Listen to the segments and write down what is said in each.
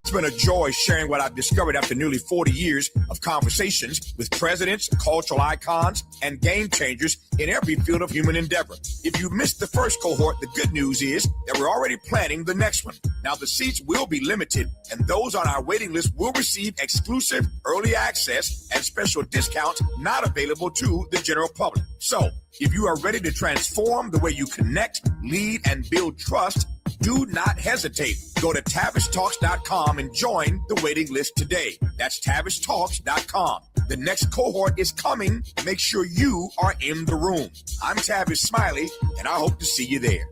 It's been a joy sharing what I've discovered after nearly 40 years of conversations with presidents, cultural icons, and game changers in every field of human endeavor. If you missed the first cohort, the good news is that we're already planning the next one. Now, the seats will be limited, and those on our waiting list will receive exclusive early access and special discounts not available to the general public. So, if you are ready to transform the way you connect, lead, and build trust, do not hesitate. Go to TavishTalks.com and join the waiting list today. That's TavishTalks.com. The next cohort is coming. Make sure you are in the room. I'm Tavish Smiley, and I hope to see you there.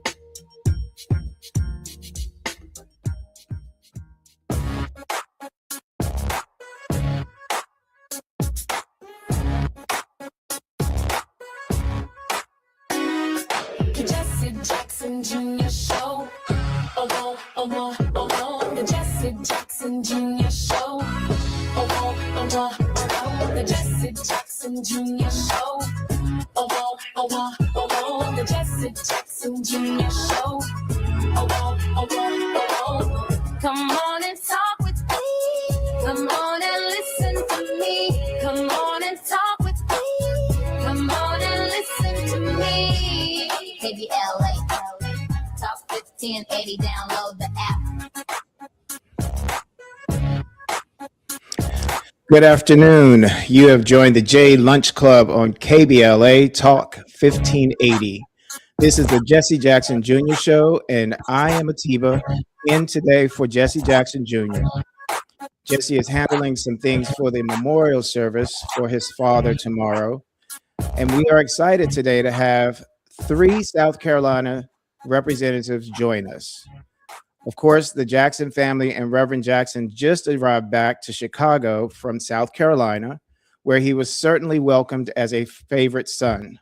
Jesse Jackson Jr. Show. The Jesse Jackson Jr. Show. The Jesse Jackson Jr. Show. The Jesse Jackson Jr. Show. Come on and talk with me. Come on and listen to me. Come on and talk with me. Come on and listen to me. KBLA, Talk 1580, download the app. Good afternoon. You have joined the J Lunch Club on KBLA Talk 1580. This is the Jesse Jackson Jr. Show, and I am Atiba, in today for Jesse Jackson Jr. Jesse is handling some things for the memorial service for his father tomorrow, and we are excited today to have 3 South Carolina representatives join us. Of course, the Jackson family and Reverend Jackson just arrived back to Chicago from South Carolina, where he was certainly welcomed as a favorite son.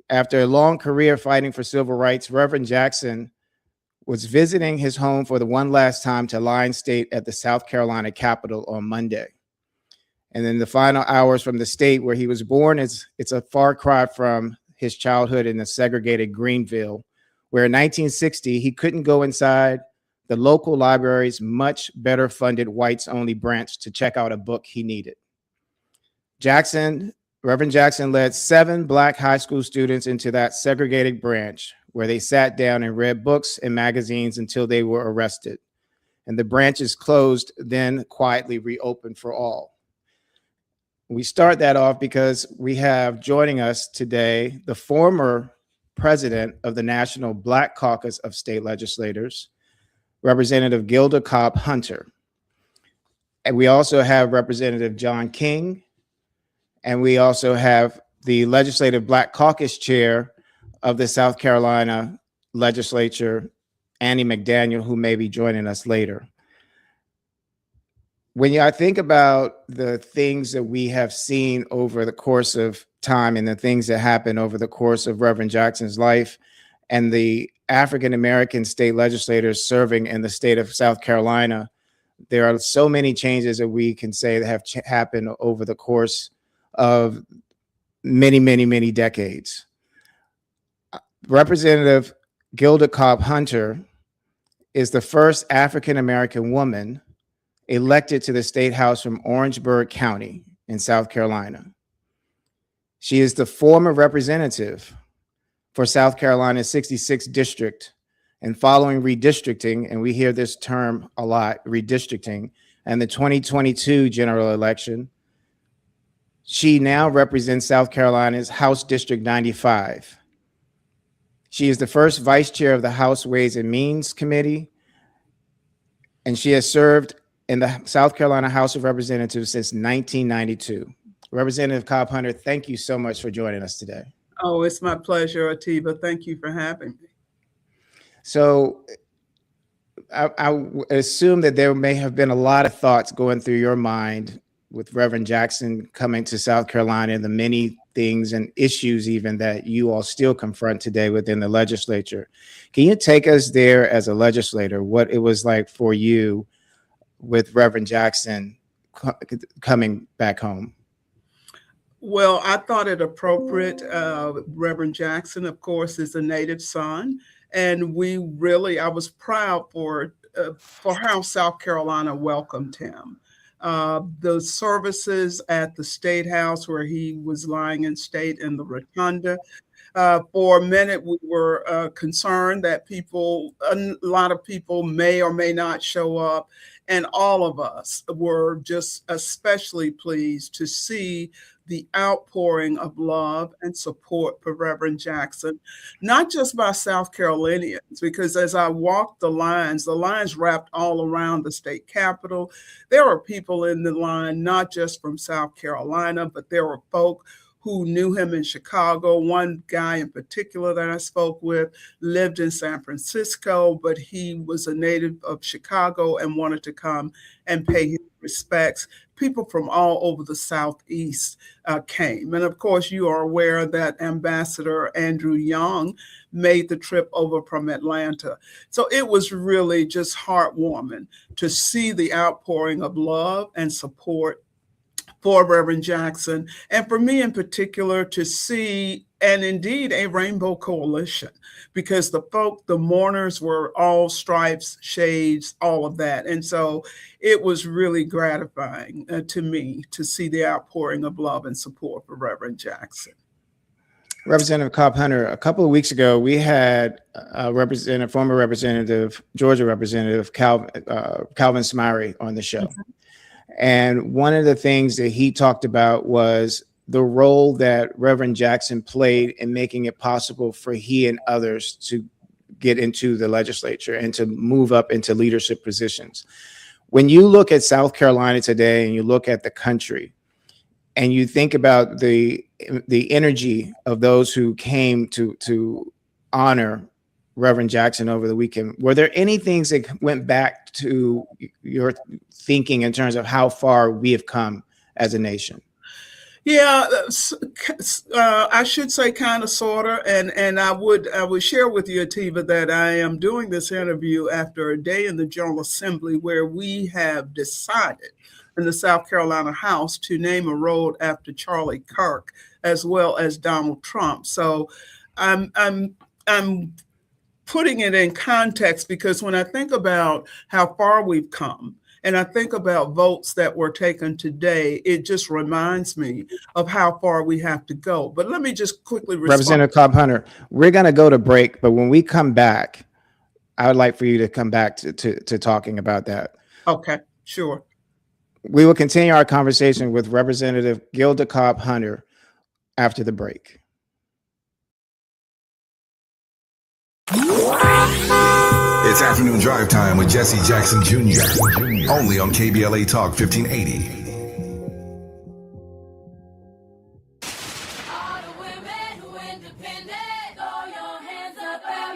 After a long career fighting for civil rights, Reverend Jackson was visiting his home for the one last time to Lion State at the South Carolina Capitol on Monday. And then the final hours from the state where he was born, it's a far cry from his childhood in the segregated Greenville, where in 1960, he couldn't go inside the local library's much better funded whites-only branch to check out a book he needed. Reverend Jackson led 7 Black high school students into that segregated branch, where they sat down and read books and magazines until they were arrested. And the branches closed, then quietly reopened for all. We start that off because we have joining us today the former president of the National Black Caucus of State Legislators, Representative Gilda Cobb Hunter. And we also have Representative John King, and we also have the Legislative Black Caucus Chair of the South Carolina Legislature, Annie McDaniel, who may be joining us later. When I think about the things that we have seen over the course of time and the things that happened over the course of Reverend Jackson's life and the African-American state legislators serving in the state of South Carolina, there are so many changes that we can say that have happened over the course of many, many, many decades. Representative Gilda Cobb Hunter is the first African-American woman elected to the state house from Orangeburg County in South Carolina. She is the former representative for South Carolina's 66th district, and following redistricting, and we hear this term a lot, redistricting, and the 2022 general election, she now represents South Carolina's House District 95. She is the first vice chair of the House Ways and Means Committee, and she has served in the South Carolina House of Representatives since 1992. Representative Cobb Hunter, thank you so much for joining us today. Oh, it's my pleasure, Atiba. Thank you for having me. So I assume that there may have been a lot of thoughts going through your mind with Reverend Jackson coming to South Carolina and the many things and issues even that you all still confront today within the legislature. Can you take us there as a legislator, what it was like for you with Reverend Jackson coming back home? Well, I thought it appropriate. Reverend Jackson, of course, is a native son, and I was proud for how South Carolina welcomed him. The services at the State House where he was lying in state in the rotunda, for a minute we were concerned that a lot of people may or may not show up. And all of us were just especially pleased to see the outpouring of love and support for Reverend Jackson, not just by South Carolinians, because as I walked the lines wrapped all around the state capitol. There were people in the line, not just from South Carolina, but there were folk who knew him in Chicago. One guy in particular that I spoke with lived in San Francisco, but he was a native of Chicago and wanted to come and pay his respects. People from all over the Southeast came. And of course, you are aware that Ambassador Andrew Young made the trip over from Atlanta. So it was really just heartwarming to see the outpouring of love and support for Reverend Jackson, and for me in particular to see, and indeed a rainbow coalition, because the mourners were all stripes, shades, all of that. And so it was really gratifying to me to see the outpouring of love and support for Reverend Jackson. Representative Cobb Hunter, a couple of weeks ago, we had former representative, Georgia Representative Calvin Smyre on the show. Mm-hmm. And one of the things that he talked about was the role that Reverend Jackson played in making it possible for he and others to get into the legislature and to move up into leadership positions. When you look at South Carolina today and you look at the country and you think about the energy of those who came to honor Reverend Jackson over the weekend, were there any things that went back to your thinking in terms of how far we have come as a nation? Yeah, I should say kind of, sort of, and I would share with you, Atiba, that I am doing this interview after a day in the General Assembly where we have decided in the South Carolina House to name a road after Charlie Kirk as well as Donald Trump. So I'm putting it in context, because when I think about how far we've come and I think about votes that were taken today, it just reminds me of how far we have to go. But let me just quickly respond. Representative Cobb Hunter, we're going to go to break, but when we come back, I would like for you to come back to talking about that. Okay, sure. We will continue our conversation with Representative Gilda Cobb Hunter after the break. It's afternoon drive time with Jesse Jackson Jr. Only on KBLA Talk 1580. All the women who independent, throw your hands up at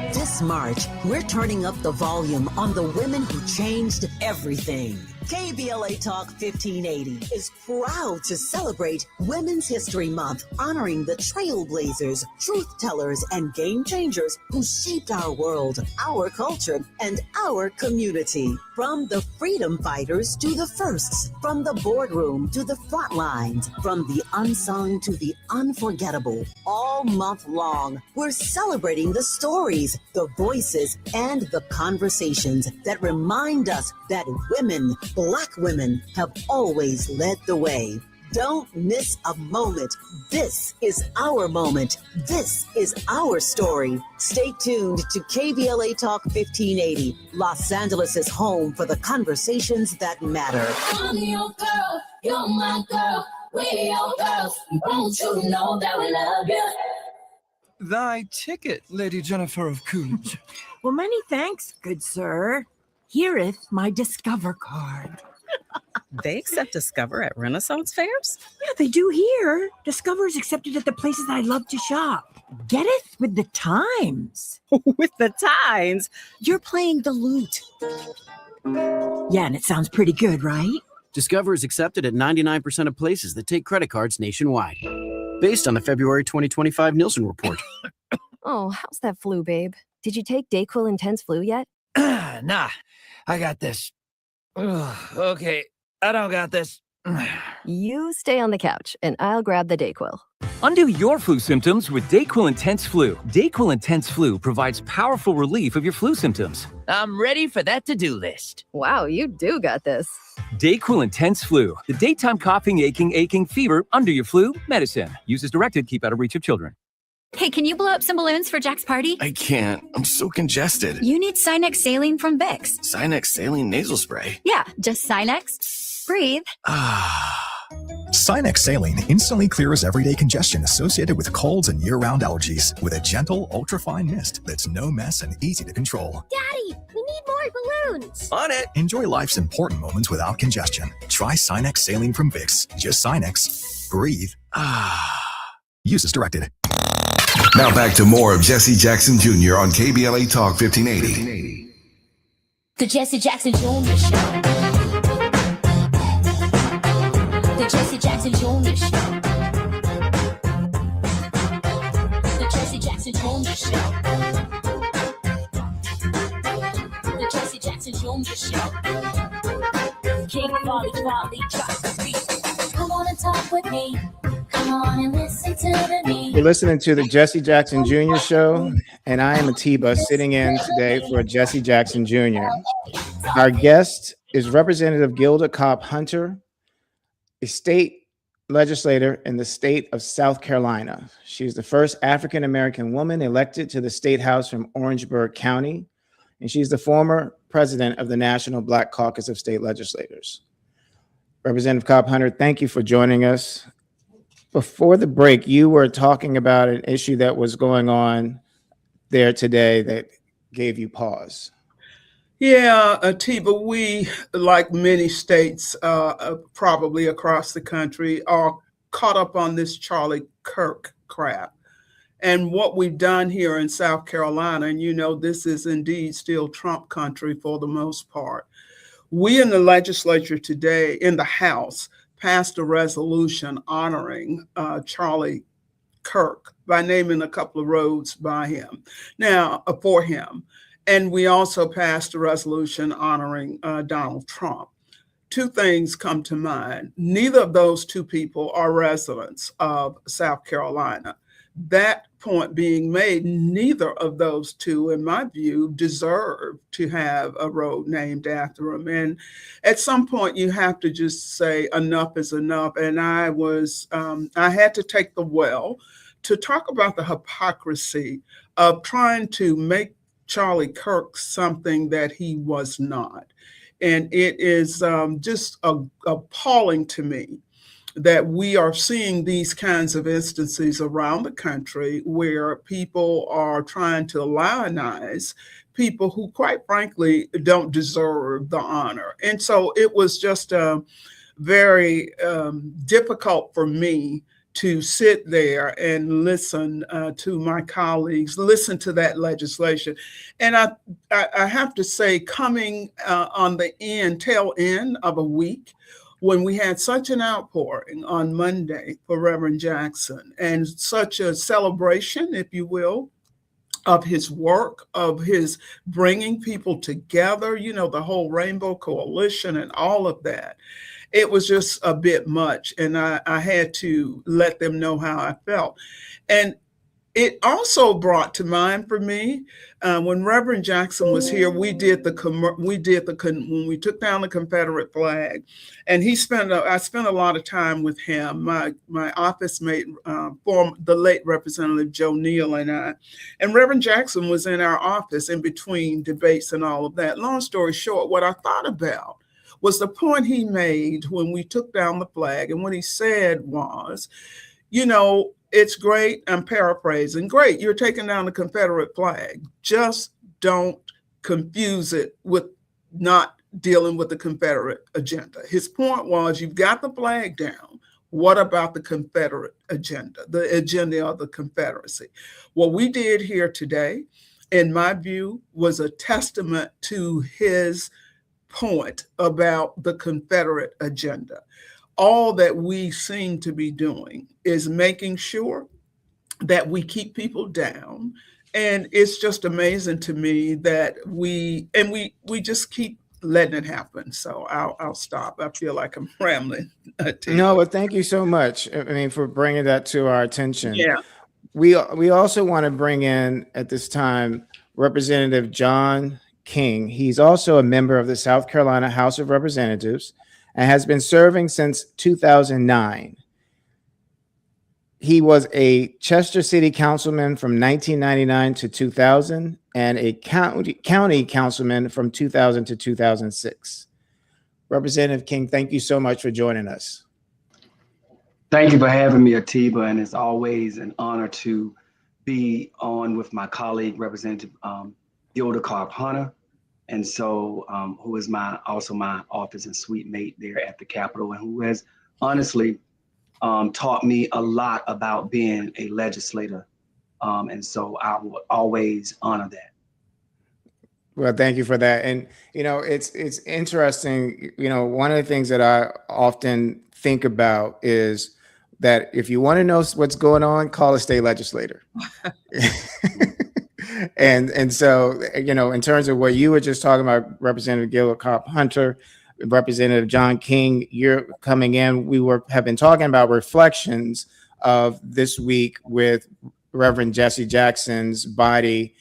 me. This March, we're turning up the volume on the women who changed everything. KBLA Talk 1580 is proud to celebrate Women's History Month, honoring the trailblazers, truth tellers, and game changers who shaped our world, our culture, and our community. From the freedom fighters to the firsts, from the boardroom to the front lines, from the unsung to the unforgettable, all month long, we're celebrating the stories, the voices, and the conversations that remind us that women, Black women, have always led the way. Don't miss a moment. This is our moment. This is our story. Stay tuned to KBLA Talk 1580, Los Angeles' home for the conversations that matter. I'm your girl, you're my girl, we're your girls. Won't you know that we love you? Thy ticket, Lady Jennifer of Coolidge. Well, many thanks, good sir. Here'th my Discover card. They accept Discover at Renaissance fairs? Yeah, they do here. Discover's accepted at the places I love to shop. Getteth with the times. With the times? You're playing the lute. Yeah, and it sounds pretty good, right? Discover is accepted at 99% of places that take credit cards nationwide. Based on the February 2025 Nielsen report. Oh, how's that flu, babe? Did you take Dayquil Intense Flu yet? Nah, I got this. Ugh, okay, I don't got this. You stay on the couch, and I'll grab the Dayquil. Undo your flu symptoms with Dayquil Intense Flu. Dayquil Intense Flu provides powerful relief of your flu symptoms. I'm ready for that to-do list. Wow, you do got this. Dayquil Intense Flu, the daytime coughing, aching, fever, under your flu medicine. Use as directed, keep out of reach of children. Hey, can you blow up some balloons for Jack's party? I can't. I'm so congested. You need Sinex Saline from Vicks. Sinex Saline Nasal Spray? Yeah, just Sinex. Breathe. Sinex Saline instantly clears everyday congestion associated with colds and year-round allergies with a gentle, ultra-fine mist that's no mess and easy to control. Daddy, we need more balloons. On it. Enjoy life's important moments without congestion. Try Sinex Saline from Vicks. Just Sinex. Breathe. Use as directed. Now back to more of Jesse Jackson Jr. on KBLA Talk 1580. The Jesse Jackson Jr. Show. The Jesse Jackson Jr. Show. The Jesse Jackson Jr. Show. The Jesse Jackson Jr. Show. King Volley, drop the beat. Come on and talk with me. Come on and listen to me. You're listening to the Jesse Jackson Jr. Show, and I am Atiba, sitting in today for Jesse Jackson Jr. Our guest is Representative Gilda Cobb Hunter, a state legislator in the state of South Carolina. She's the first African-American woman elected to the state house from Orangeburg County, and she's the former president of the National Black Caucus of State Legislators. Representative Cobb Hunter, thank you for joining us. Before the break, you were talking about an issue that was going on there today that gave you pause. Yeah, Atiba, we, like many states probably across the country, are caught up on this Charlie Kirk crap. And what we've done here in South Carolina, and you know this is indeed still Trump country for the most part. We in the legislature today, in the House, passed a resolution honoring Charlie Kirk by naming a couple of roads by him. Now, for him. And we also passed a resolution honoring Donald Trump. Two things come to mind. Neither of those two people are residents of South Carolina. That point being made, neither of those two, in my view, deserve to have a road named after them. And at some point, you have to just say enough is enough. And I had to take the well to talk about the hypocrisy of trying to make Charlie Kirk something that he was not. And it is just appalling to me that we are seeing these kinds of instances around the country where people are trying to lionize people who, quite frankly, don't deserve the honor. And so it was just very difficult for me to sit there and listen to my colleagues, listen to that legislation. And I have to say, coming on the tail end of a week, when we had such an outpouring on Monday for Reverend Jackson and such a celebration, if you will, of his work, of his bringing people together, the whole Rainbow Coalition and all of that, it was just a bit much. And I had to let them know how I felt. And it also brought to mind for me when Reverend Jackson was here. We did when we took down the Confederate flag, and I spent a lot of time with him. My office mate, the late Representative Joe Neal, and I, and Reverend Jackson was in our office in between debates and all of that. Long story short, what I thought about was the point he made when we took down the flag, and what he said was, it's great, I'm paraphrasing, great, you're taking down the Confederate flag. Just don't confuse it with not dealing with the Confederate agenda. His point was, you've got the flag down. What about the Confederate agenda, the agenda of the Confederacy? What we did here today, in my view, was a testament to his point about the Confederate agenda. All that we seem to be doing is making sure that we keep people down. And it's just amazing to me that we just keep letting it happen. So I'll stop. I feel like I'm rambling. No, but thank you so much. I mean, for bringing that to our attention. Yeah. We also want to bring in at this time Representative John King. He's also a member of the South Carolina House of Representatives and has been serving since 2009. He was a Chester City councilman from 1999 to 2000 and a county councilman from 2000 to 2006. Representative King, thank you so much for joining us. Thank you for having me, Atiba, and it's always an honor to be on with my colleague, Representative Gilda Cobb-Hunter, and so who is also my office and suite mate there at the Capitol, and who has honestly taught me a lot about being a legislator. And so I will always honor that. Well, thank you for that. And, it's interesting, one of the things that I often think about is that if you want to know what's going on, call a state legislator. And so, in terms of what you were just talking about, Representative Gilda Cobb-Hunter, Representative John King, you're coming in. We have been talking about reflections of this week with Reverend Jesse Jackson's body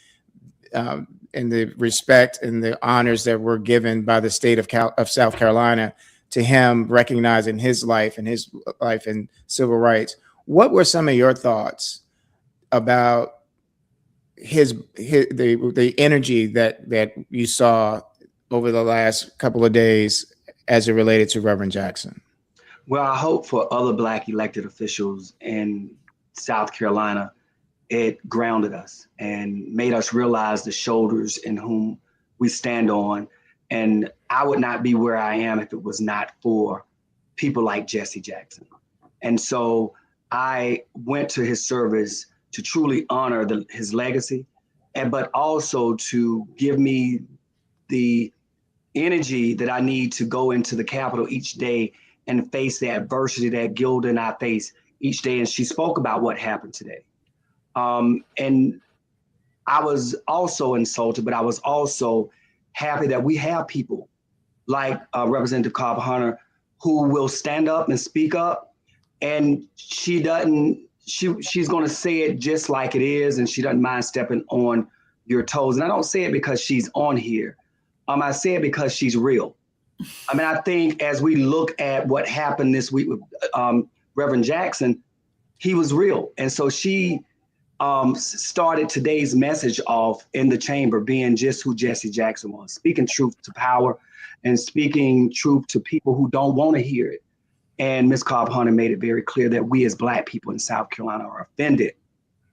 and the respect and the honors that were given by the state of South Carolina to him, recognizing his life and civil rights. What were some of your thoughts about the energy that you saw over the last couple of days as it related to Reverend Jackson? Well, I hope for other Black elected officials in South Carolina, it grounded us and made us realize the shoulders in whom we stand on. And I would not be where I am if it was not for people like Jesse Jackson. And so I went to his service to truly honor his legacy, but also to give me the energy that I need to go into the Capitol each day and face the adversity that Gilda and I face each day. And she spoke about what happened today. And I was also insulted, but I was also happy that we have people like Representative Cobb-Hunter who will stand up and speak up. And she's going to say it just like it is, and she doesn't mind stepping on your toes. And I don't say it because she's on here. I say it because she's real. I mean, I think as we look at what happened this week with Reverend Jackson, he was real. And so she started today's message off in the chamber being just who Jesse Jackson was, speaking truth to power and speaking truth to people who don't want to hear it. And Ms. Cobb Hunter made it very clear that we as Black people in South Carolina are offended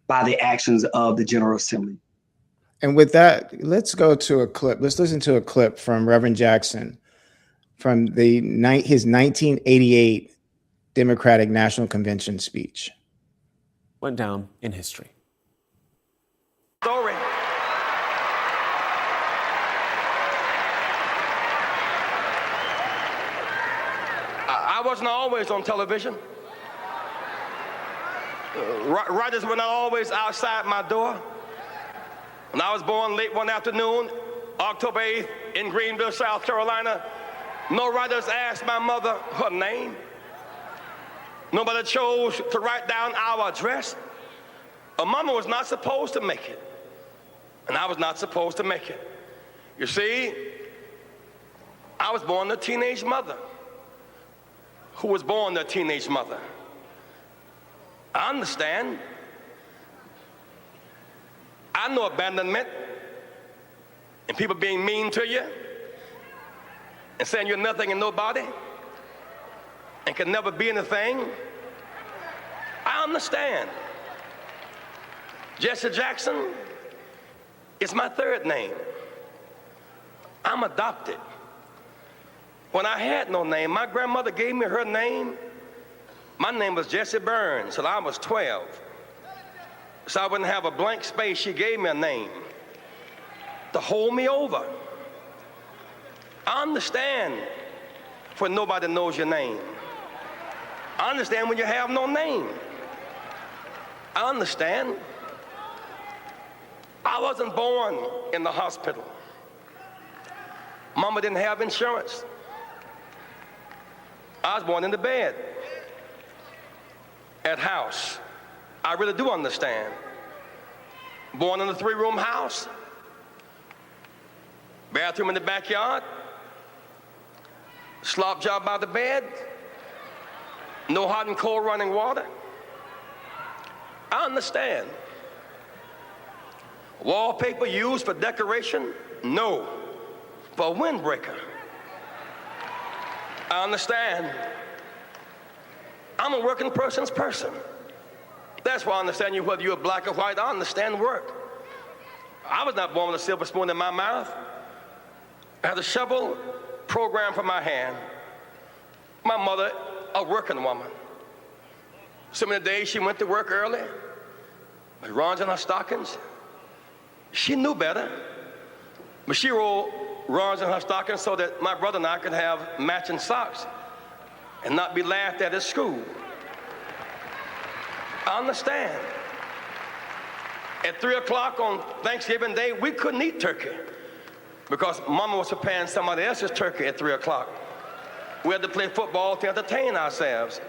by the actions of the General Assembly. And with that, let's go to a clip. Let's listen to a clip from Reverend Jackson from his 1988 Democratic National Convention speech. Went down in history. Story. I wasn't always on television. Writers were not always outside my door. When I was born late one afternoon, October 8th, in Greenville, South Carolina, no writers asked my mother her name. Nobody chose to write down our address. A mama was not supposed to make it, and I was not supposed to make it. You see, I was born to a teenage mother who was born to a teenage mother. I understand. I know abandonment and people being mean to you and saying you're nothing and nobody and can never be anything. I understand. Jesse Jackson is my third name. I'm adopted. When I had no name, my grandmother gave me her name. My name was Jesse Burns till I was 12. So I wouldn't have a blank space. She gave me a name to hold me over. I understand when nobody knows your name. I understand when you have no name. I understand. I wasn't born in the hospital. Mama didn't have insurance. I was born in the bed at house. I really do understand. Born in a 3-room house, bathroom in the backyard, slop job by the bed, no hot and cold running water. I understand. Wallpaper used for decoration? No, for a windbreaker. I understand. I'm a working person's person. That's why I understand you, whether you're black or white. I understand work. I was not born with a silver spoon in my mouth. I had a shovel programmed for my hand. My mother, a working woman. So many days she went to work early, with runs in her stockings. She knew better, but she rolled runs in her stockings so that my brother and I could have matching socks and not be laughed at school. I understand. At 3 o'clock on Thanksgiving Day, we couldn't eat turkey because Mama was preparing somebody else's turkey at 3 o'clock. We had to play football to entertain ourselves.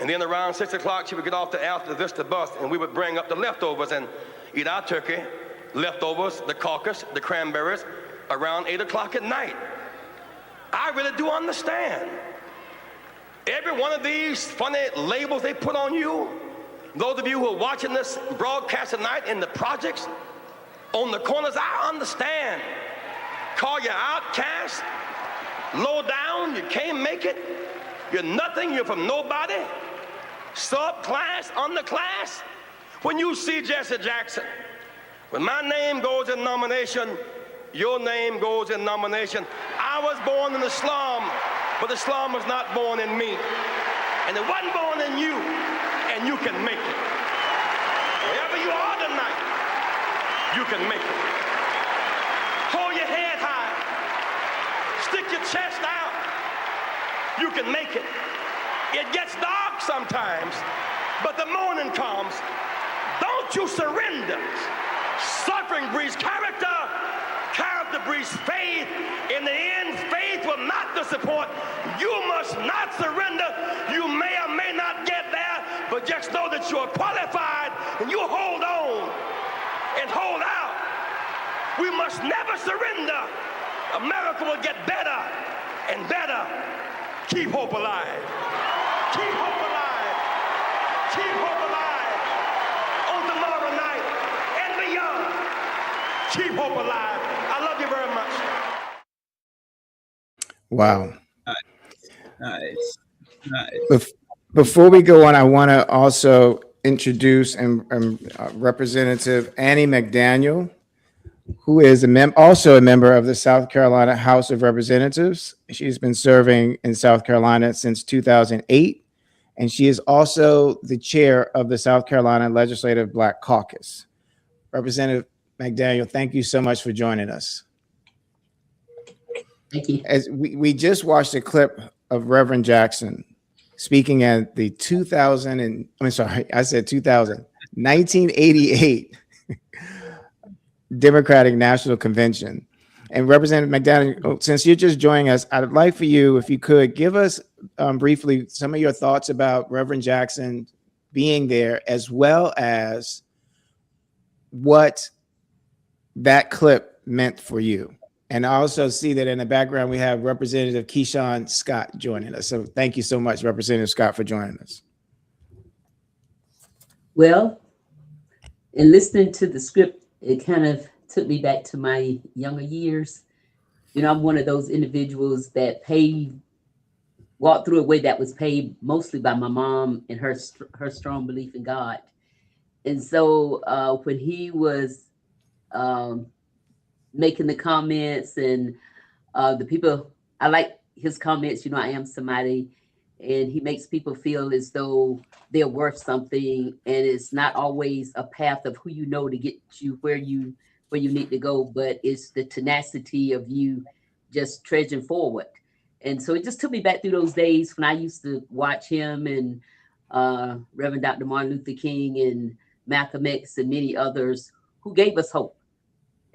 And then around 6 o'clock, she would get off the Alta Vista bus and we would bring up the leftovers and eat our turkey, leftovers, the caucus, the cranberries, around 8 o'clock at night. I really do understand. Every one of these funny labels they put on you, those of you who are watching this broadcast tonight in the projects, on the corners, I understand. Call you outcast, low down, you can't make it, you're nothing, you're from nobody, subclass, underclass. When you see Jesse Jackson, when my name goes in nomination, your name goes in nomination. I was born in the slum, but the slum was not born in me. And it wasn't born in you, and you can make it. Wherever you are tonight, you can make it. Hold your head high. Stick your chest out. You can make it. It gets dark sometimes, but the morning comes. Don't you surrender. Suffering breeds character. Character breeds faith. In the end, faith will not disappoint. You must not surrender. You may or may not get there, but just know that you're qualified and you hold on and hold out. We must never surrender. America will get better and better. Keep hope alive. Keep hope alive. Keep hope alive. On tomorrow night and beyond. Keep hope alive. I love you very much. Wow. Nice. Before we go on, I want to also introduce Representative Annie McDaniel, who is also a member of the South Carolina House of Representatives. She's been serving in South Carolina since 2008, and she is also the chair of the South Carolina Legislative Black Caucus. Representative McDaniel, thank you so much for joining us. Thank you. As we just watched a clip of Reverend Jackson speaking at the 1988 Democratic National Convention. And Representative McDaniel, since you're just joining us, I'd like for you, if you could, give us briefly some of your thoughts about Reverend Jackson being there, as well as what that clip meant for you. And I also see that in the background, we have Representative Keyshawn Scott joining us. So thank you so much, Representative Scott, for joining us. Well, in listening to the script, it kind of took me back to my younger years. You know, I'm one of those individuals that walked through a way that was paved mostly by my mom and her strong belief in God. And so when he was making the comments and the people, I like his comments, you know, I am somebody, and he makes people feel as though they're worth something, and it's not always a path of who you know to get you where you need to go, but it's the tenacity of you just trudging forward. And so it just took me back through those days when I used to watch him and Reverend Dr. Martin Luther King and Malcolm X and many others who gave us hope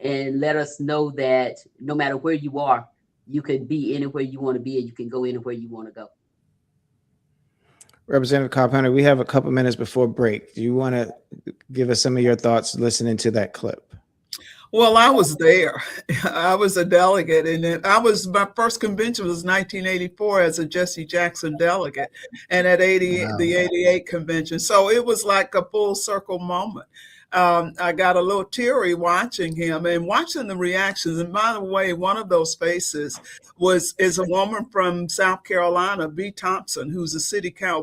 and let us know that no matter where you are, you can be anywhere you want to be and you can go anywhere you want to go. Representative Carpenter, we have a couple minutes before break. Do you want to give us some of your thoughts listening to that clip? Well, I was there. I was a delegate, and my first convention was 1984 as a Jesse Jackson delegate, and at the 88 convention. So it was like a full circle moment. I got a little teary watching him and watching the reactions. And by the way, one of those faces is a woman from South Carolina, B. Thompson, who's a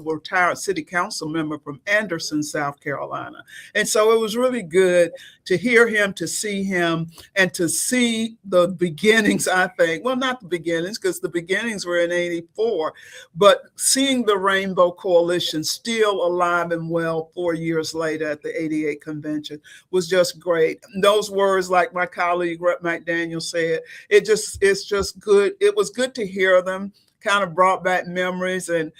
retired city council member from Anderson, South Carolina. And so it was really good to hear him, to see him, and to see the beginnings, I think. Well, not the beginnings, because the beginnings were in 84, but seeing the Rainbow Coalition still alive and well 4 years later at the 88 convention was just great. Those words, like my colleague Rep. McDaniel said, it's just good. It was good to hear them. Kind of brought back memories. And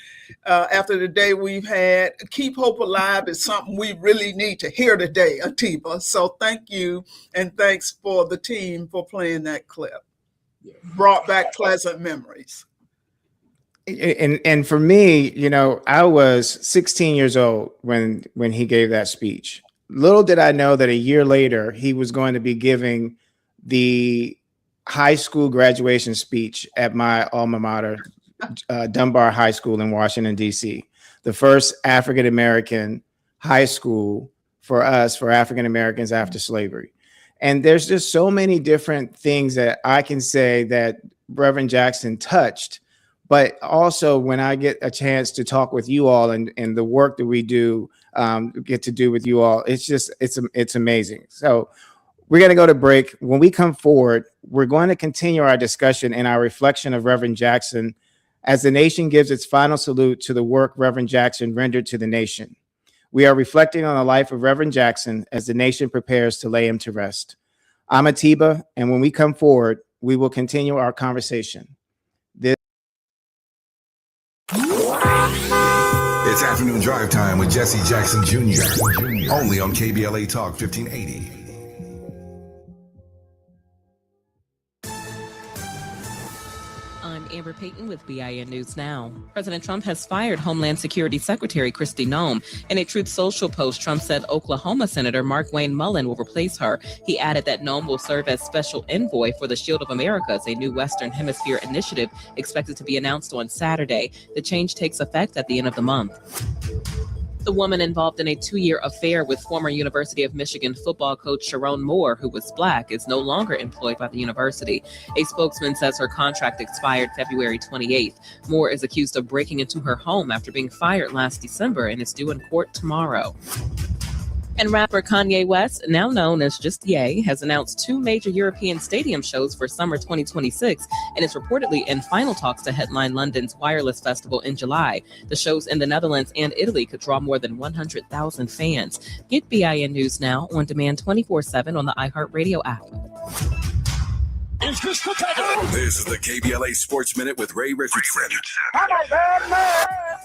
after the day we've had, keep hope alive is something we really need to hear today, Atiba. So thank you. And thanks for the team for playing that clip. Brought back pleasant memories. And for me, you know, I was 16 years old when he gave that speech. Little did I know that a year later, he was going to be giving the high school graduation speech at my alma mater, Dunbar High School in Washington, D.C., the first African-American high school for us, for African-Americans after slavery. And there's just so many different things that I can say that Reverend Jackson touched. But also when I get a chance to talk with you all and the work that we do, get to do with you all, it's amazing. So we're going to go to break. When we come forward, we're going to continue our discussion and our reflection of Reverend Jackson as the nation gives its final salute to the work Reverend Jackson rendered to the nation. We are reflecting on the life of Reverend Jackson as the nation prepares to lay him to rest. I'm Atiba, and when we come forward, we will continue our conversation. It's afternoon drive time with Jesse Jackson Jr. Only on KBLA Talk 1580. I'm Amber Payton with BIN News Now. President Trump has fired Homeland Security Secretary Kristi Noem. In a Truth Social post, Trump said Oklahoma Senator Mark Wayne Mullen will replace her. He added that Noem will serve as special envoy for the Shield of Americas, a new Western Hemisphere initiative expected to be announced on Saturday. The change takes effect at the end of the month. The woman involved in a 2-year affair with former University of Michigan football coach Sharon Moore, who was Black, is no longer employed by the university. A spokesman says her contract expired February 28th. Moore is accused of breaking into her home after being fired last December and is due in court tomorrow. And rapper Kanye West, now known as just Ye, has announced 2 major European stadium shows for summer 2026 and is reportedly in final talks to headline London's Wireless Festival in July. The shows in the Netherlands and Italy could draw more than 100,000 fans. Get BIN News Now on demand 24/7 on the iHeartRadio app. This is the KBLA Sports Minute with Ray Richardson.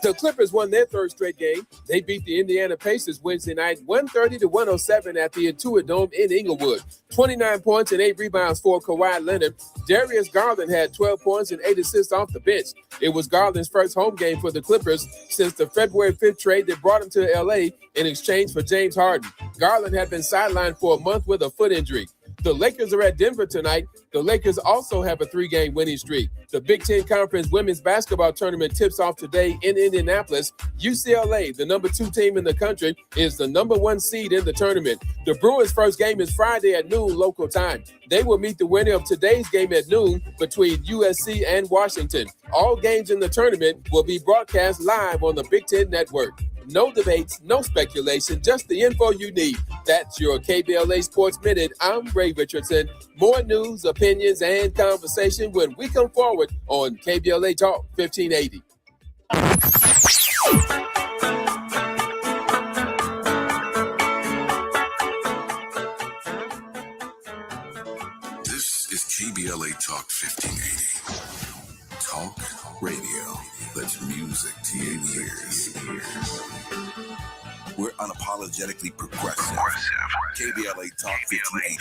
The Clippers won their 3rd straight game. They beat the Indiana Pacers Wednesday night 130-107 at the Intuit Dome in Inglewood. 29 points and 8 rebounds for Kawhi Leonard. Darius Garland had 12 points and 8 assists off the bench. It was Garland's first home game for the Clippers since the February 5th trade that brought him to LA in exchange for James Harden. Garland had been sidelined for a month with a foot injury. The Lakers are at Denver tonight. The Lakers also have a 3-game winning streak. The Big Ten Conference Women's Basketball Tournament tips off today in Indianapolis. UCLA, the number 2 team in the country, is the number 1 seed in the tournament. The Bruins' first game is Friday at noon local time. They will meet the winner of today's game at noon between USC and Washington. All games in the tournament will be broadcast live on the Big Ten Network. No debates, no speculation, just the info you need. That's your KBLA Sports Minute. I'm Ray Richardson. More news, opinions, and conversation when we come forward on KBLA Talk 1580. This is KBLA Talk 1580. Talk radio. That's music to your ears. We're unapologetically progressive. KBLA Talk 1580.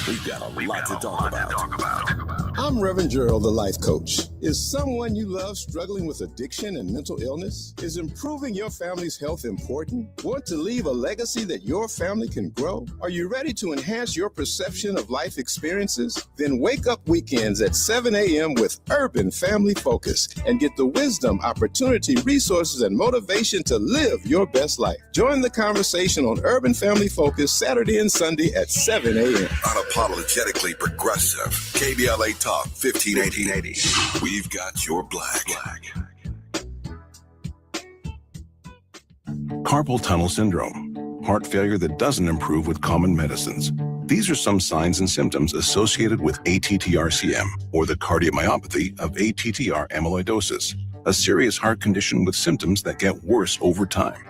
We've got a lot to talk about. I'm Reverend Gerald, the life coach. Is someone you love struggling with addiction and mental illness? Is improving your family's health important? Want to leave a legacy that your family can grow? Are you ready to enhance your perception of life experiences? Then wake up weekends at 7 a.m. with Urban Family Focus and get the wisdom, opportunity, resources, and motivation to live your best life. Join the conversation on Urban Family Focus Saturday and Sunday at 7 a.m. Unapologetically progressive. KBLA Talk 1580. We've got your black. Carpal tunnel syndrome. Heart failure that doesn't improve with common medicines. These are some signs and symptoms associated with ATTR-CM, or the cardiomyopathy of ATTR amyloidosis, a serious heart condition with symptoms that get worse over time.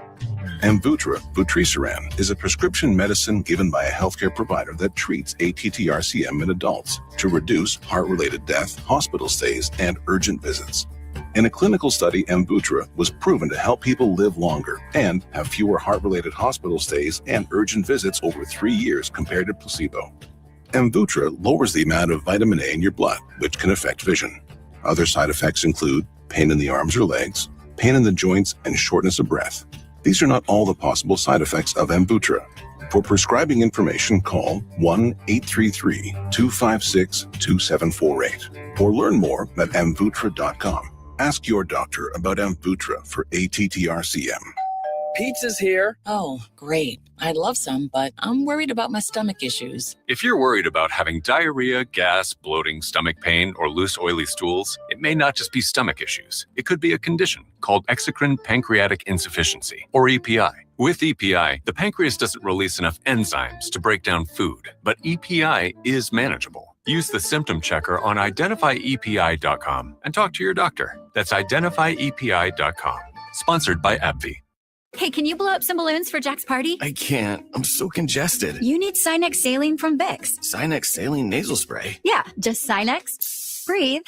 Amvuttra, vutrisiran, is a prescription medicine given by a healthcare provider that treats ATTR-CM in adults to reduce heart-related death, hospital stays, and urgent visits. In a clinical study, Amvuttra was proven to help people live longer and have fewer heart-related hospital stays and urgent visits over 3 years compared to placebo. Amvuttra lowers the amount of vitamin A in your blood, which can affect vision. Other side effects include pain in the arms or legs, pain in the joints, and shortness of breath. These are not all the possible side effects of Amvuttra. For prescribing information, call 1-833-256-2748 or learn more at amvuttra.com. Ask your doctor about Amvuttra for ATTR-CM. Pizza's here. Oh, great. I'd love some, but I'm worried about my stomach issues. If you're worried about having diarrhea, gas, bloating, stomach pain, or loose, oily stools, it may not just be stomach issues. It could be a condition called exocrine pancreatic insufficiency, or EPI. With EPI, the pancreas doesn't release enough enzymes to break down food, but EPI is manageable. Use the symptom checker on identifyepi.com and talk to your doctor. That's identifyepi.com. Sponsored by AbbVie. Hey, can you blow up some balloons for Jack's party? I can't. I'm so congested. You need Sinex Saline from Vicks. Sinex Saline Nasal Spray. Yeah, just Sinex. Breathe.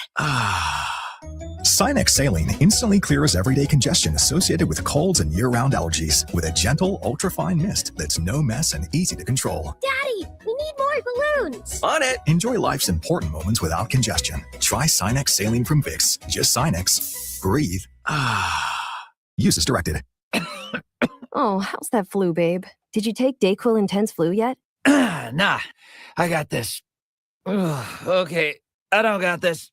Sinex Saline instantly clears everyday congestion associated with colds and year-round allergies with a gentle, ultra-fine mist that's no mess and easy to control. Daddy, we need more balloons. On it. Enjoy life's important moments without congestion. Try Sinex Saline from Vicks. Just Sinex. Breathe. Use as directed. Oh, how's that flu, babe? Did you take Dayquil Intense Flu yet? Nah, I got this. Okay, I don't got this.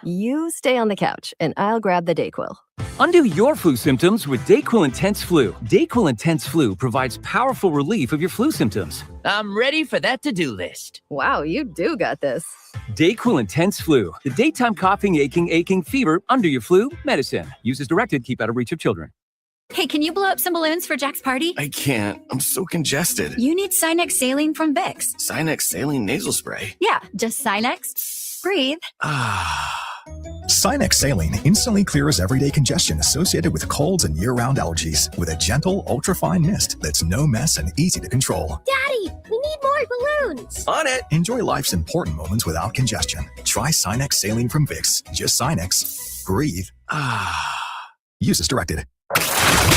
You stay on the couch, and I'll grab the Dayquil. Undo your flu symptoms with Dayquil Intense Flu. Dayquil Intense Flu provides powerful relief of your flu symptoms. I'm ready for that to-do list. Wow, you do got this. Dayquil Intense Flu, the daytime coughing, aching fever under your flu medicine. Use as directed, keep out of reach of children. Hey, can you blow up some balloons for Jack's party? I can't. I'm so congested. You need Sinex Saline from Vicks. Sinex Saline Nasal Spray. Yeah, just Sinex. Breathe. Sinex Saline instantly clears everyday congestion associated with colds and year-round allergies with a gentle, ultra-fine mist that's no mess and easy to control. Daddy, we need more balloons. On it. Enjoy life's important moments without congestion. Try Sinex Saline from Vicks. Just Sinex. Breathe. Use as directed.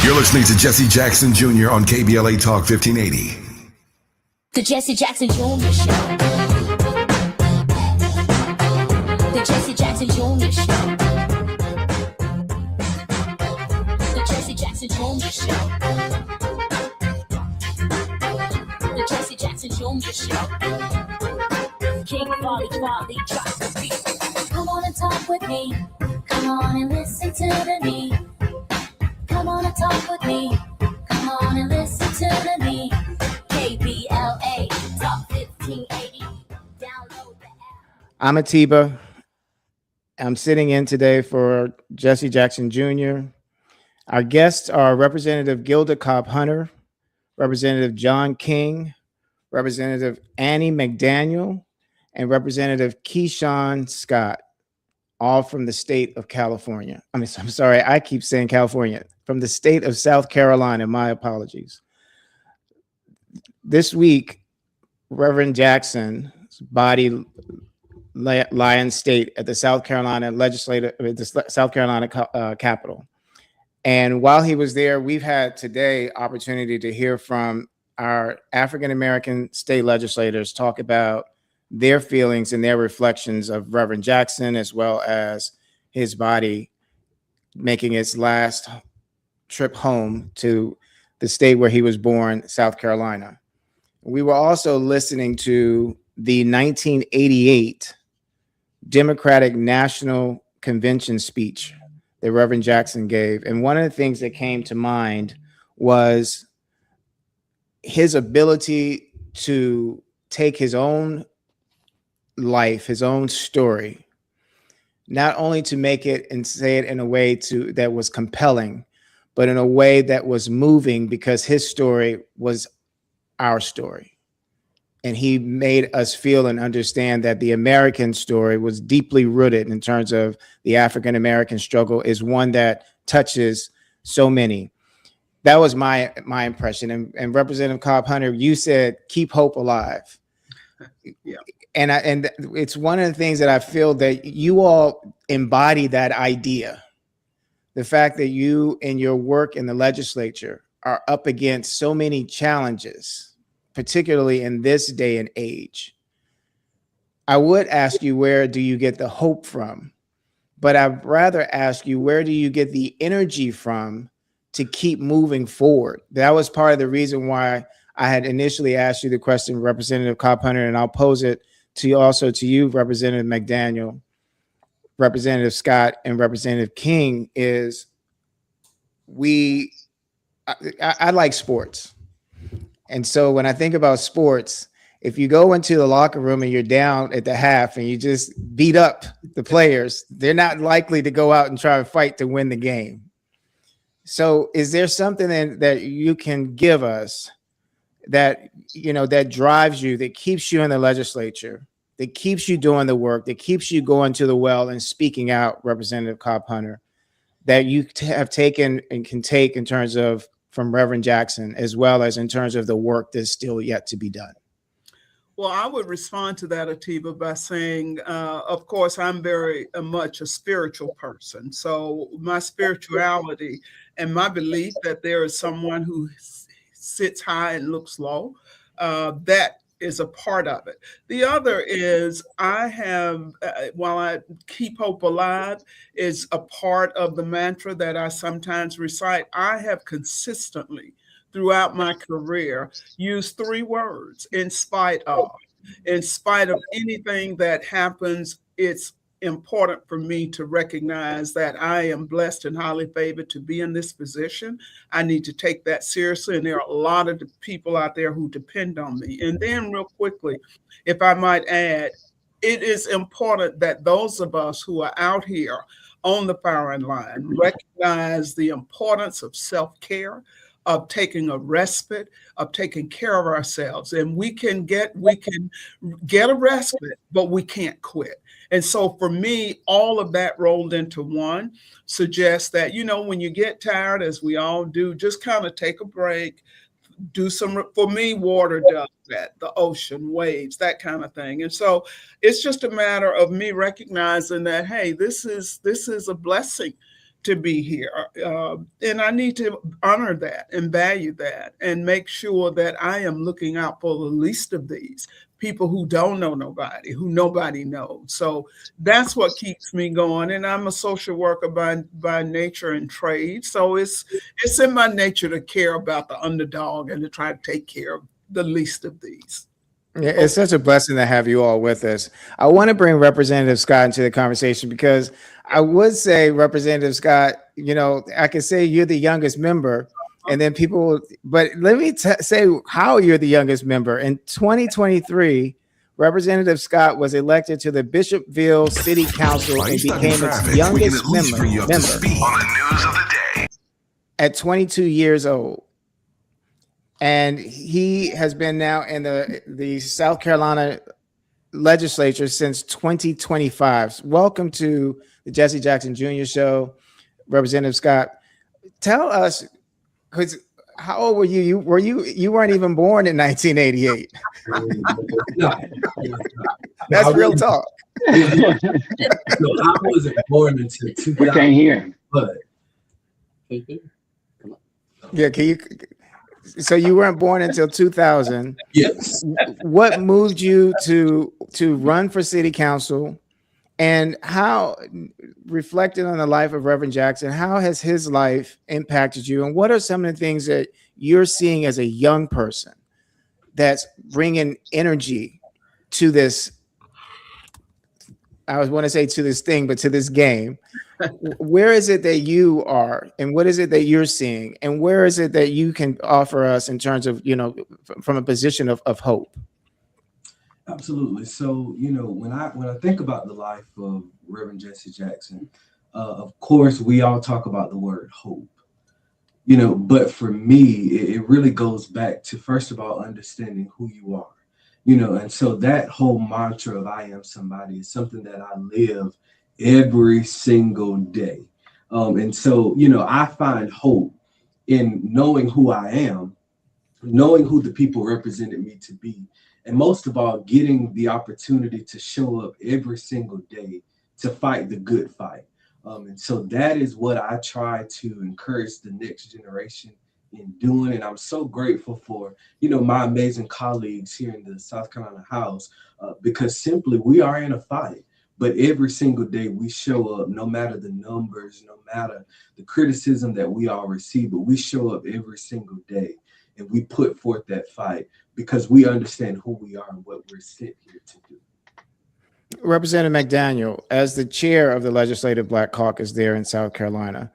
You're listening to Jesse Jackson Jr. on KBLA Talk 1580. The Jesse Jackson Jr. Show. The Jesse Jackson Jr. Show. The Jesse Jackson Jr. Show. The Jesse Jackson Jr. Show. King Volley, drop the beat. Come on and talk with me. Come on and listen to the me. Come on and talk with me. Come on and listen to the me. KBLA Talk 1580. Download the app. I'm Atiba. I'm sitting in today for Jesse Jackson Jr. Our guests are Representative Gilda Cobb-Hunter, Representative John King, Representative Annie McDaniel, and Representative Keyshawn Scott, all from the state of California. I'm sorry, I keep saying California. From the state of South Carolina, my apologies. This week, Reverend Jackson's body lie in state at the South Carolina Capitol. And while he was there, we've had today opportunity to hear from our African-American state legislators talk about their feelings and their reflections of Reverend Jackson, as well as his body making its last trip home to the state where he was born, South Carolina. We were also listening to the 1988 Democratic National Convention speech that Reverend Jackson gave. And one of the things that came to mind was his ability to take his own life, his own story, not only to make it and say it in a way that was compelling, but in a way that was moving, because his story was our story. And he made us feel and understand that the American story was deeply rooted in terms of the African-American struggle, is one that touches so many. That was my impression. And Representative Cobb-Hunter, you said, keep hope alive. Yeah. And it's one of the things that I feel that you all embody that idea. The fact that you in your work in the legislature are up against so many challenges, particularly in this day and age. I would ask you, where do you get the hope from? But I'd rather ask you, where do you get the energy from to keep moving forward? That was part of the reason why I had initially asked you the question, Representative Cobb-Hunter, and I'll pose it to you, Representative McDaniel, Representative Scott, and Representative King. Is I like sports. And so when I think about sports, if you go into the locker room and you're down at the half and you just beat up the players, they're not likely to go out and try to fight to win the game. So is there something that you can give us that, that drives you, that keeps you in the legislature, that keeps you doing the work, that keeps you going to the well and speaking out, Representative Cobb-Hunter, that you have taken and can take in terms of from Reverend Jackson, as well as in terms of the work that's still yet to be done? Well, I would respond to that, Atiba, by saying, of course, I'm very much a spiritual person. So my spirituality and my belief that there is someone who sits high and looks low, that is a part of it. The other is I have, while I keep hope alive is a part of the mantra that I sometimes recite, I have consistently throughout my career used three words: in spite of. In spite of anything that happens, it's important for me to recognize that I am blessed and highly favored to be in this position. I need to take that seriously. And there are a lot of people out there who depend on me. And then real quickly, if I might add, it is important that those of us who are out here on the firing line recognize the importance of self-care, of taking a respite, of taking care of ourselves. And we can get a respite, but we can't quit. And so for me, all of that rolled into one suggests that, when you get tired, as we all do, just kind of take a break, do some, for me, water does that, the ocean, waves, that kind of thing. And so it's just a matter of me recognizing that, hey, this is a blessing to be here. And I need to honor that and value that and make sure that I am looking out for the least of these people who don't know nobody, who nobody knows. So that's what keeps me going. And I'm a social worker by nature and trade. So it's in my nature to care about the underdog and to try to take care of the least of these. Yeah, it's such a blessing to have you all with us. I want to bring Representative Scott into the conversation because I would say, Representative Scott, I could say you're the youngest member, and then people, but let me say how you're the youngest member. In 2023, Representative Scott was elected to the Bishopville City Council and became its youngest member at 22 years old. And he has been now in the South Carolina legislature since 2025. Welcome to the Jesse Jackson Jr. Show, Representative Scott. Tell us, because how old were you? You weren't even born in 1988. That's real talk. No, I wasn't born until 2000. We can't hear him. But yeah, can you? So you weren't born until 2000. Yes. What moved you to run for city council, and how, reflecting on the life of Reverend Jackson, how has his life impacted you? And what are some of the things that you're seeing as a young person that's bringing energy to this? I want to say to this thing, but to this game. Where is it that you are, and what is it that you're seeing, and where is it that you can offer us in terms of, from a position of hope? Absolutely. So, when I think about the life of Reverend Jesse Jackson, of course, we all talk about the word hope, but for me, it really goes back to, first of all, understanding who you are, and so that whole mantra of I am somebody is something that I live every single day. And so, I find hope in knowing who I am, knowing who the people represented me to be, and most of all, getting the opportunity to show up every single day to fight the good fight. And so that is what I try to encourage the next generation in doing. And I'm so grateful for, my amazing colleagues here in the South Carolina House, because simply we are in a fight. But every single day we show up, no matter the numbers, no matter the criticism that we all receive, but we show up every single day and we put forth that fight because we understand who we are and what we're sent here to do. Representative McDaniel, as the chair of the Legislative Black Caucus there in South Carolina,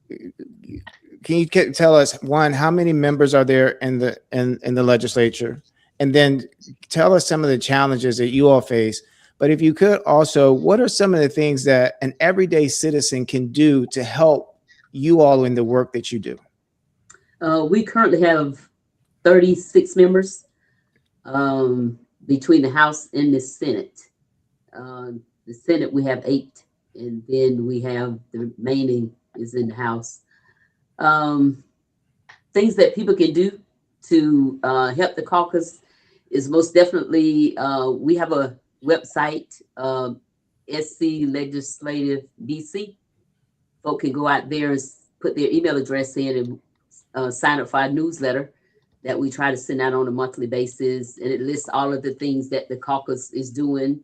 can you tell us, one, how many members are there in the legislature? And then tell us some of the challenges that you all face. But if you could also, what are some of the things that an everyday citizen can do to help you all in the work that you do? We currently have 36 members between the House and the Senate. The Senate, we have 8, and then we have the remaining is in the House. Things that people can do to help the caucus is most definitely, we have a website, SC Legislative BC. Folk can go out there and put their email address in and sign up for our newsletter that we try to send out on a monthly basis. And it lists all of the things that the caucus is doing.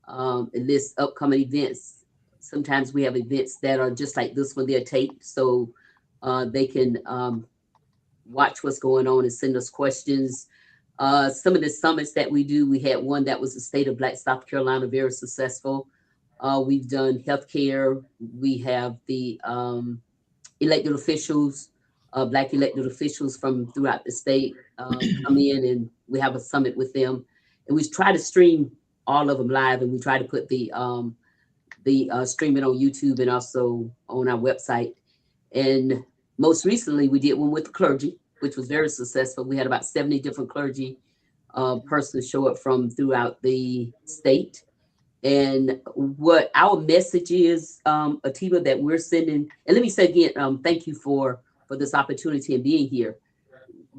It lists upcoming events. Sometimes we have events that are just like this one, they're taped. So they can watch what's going on and send us questions. Some of the summits that we do, we had one that was the State of Black South Carolina, very successful. We've done healthcare. We have the elected officials, Black elected officials from throughout the state come in, and we have a summit with them. And we try to stream all of them live, and we try to put the streaming on YouTube and also on our website. And most recently, we did one with the clergy, which was very successful. We had about 70 different clergy persons show up from throughout the state. And what our message is, Atiba, that we're sending, and let me say again, thank you for this opportunity and being here.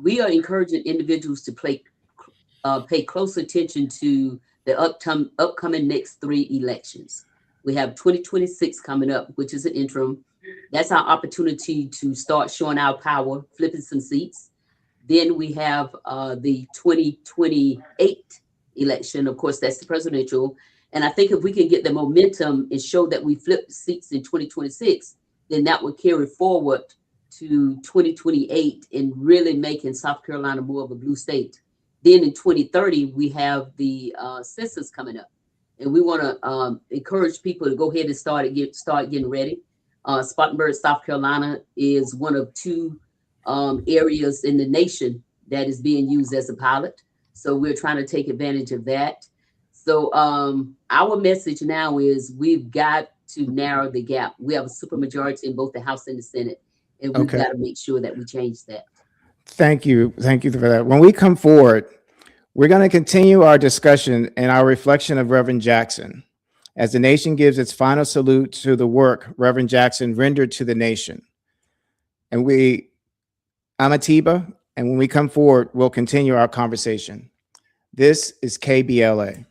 We are encouraging individuals to pay close attention to the upcoming next 3 elections. We have 2026 coming up, which is an interim. That's our opportunity to start showing our power, flipping some seats. Then we have the 2028 election. Of course, that's the presidential. And I think if we can get the momentum and show that we flip seats in 2026, then that would carry forward to 2028 and really making South Carolina more of a blue state. Then in 2030, we have the census coming up. And we want to encourage people to go ahead and start getting ready. Spartanburg, South Carolina is one of 2 areas in the nation that is being used as a pilot. So we're trying to take advantage of that. So our message now is we've got to narrow the gap. We have a supermajority in both the House and the Senate, and we've got to make sure that we change that. Thank you. Thank you for that. When we come forward, we're going to continue our discussion and our reflection of Reverend Jackson as the nation gives its final salute to the work Reverend Jackson rendered to the nation. And I'm Atiba, and when we come forward, we'll continue our conversation. This is KBLA.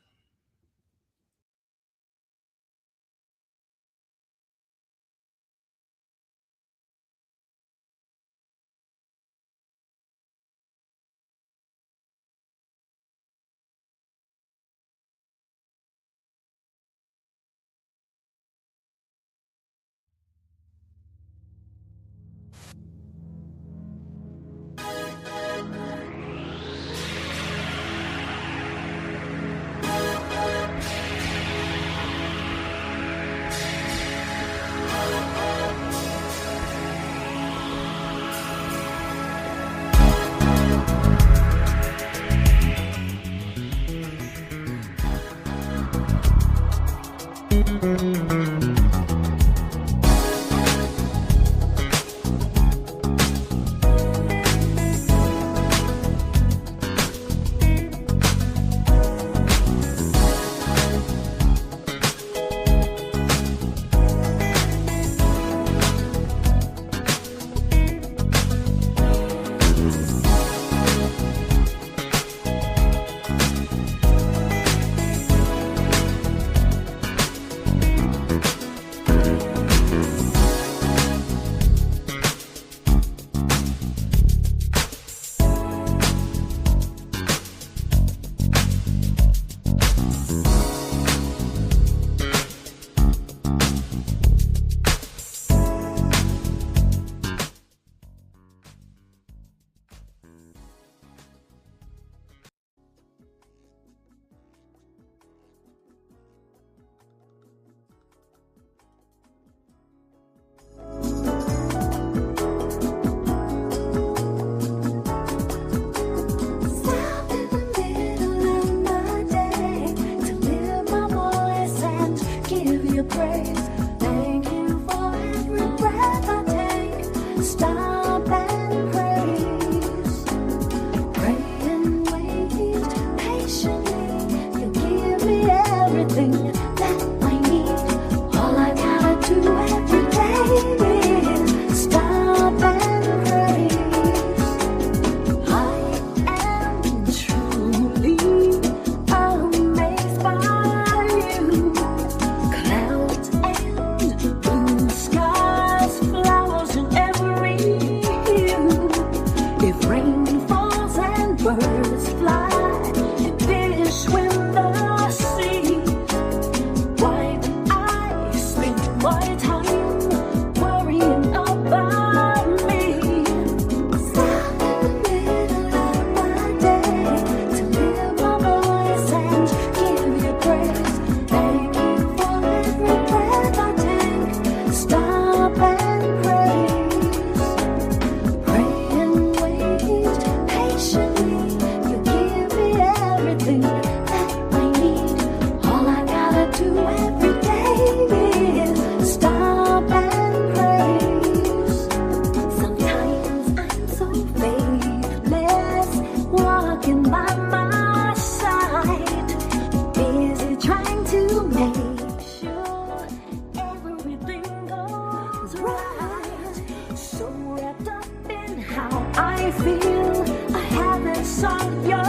sought your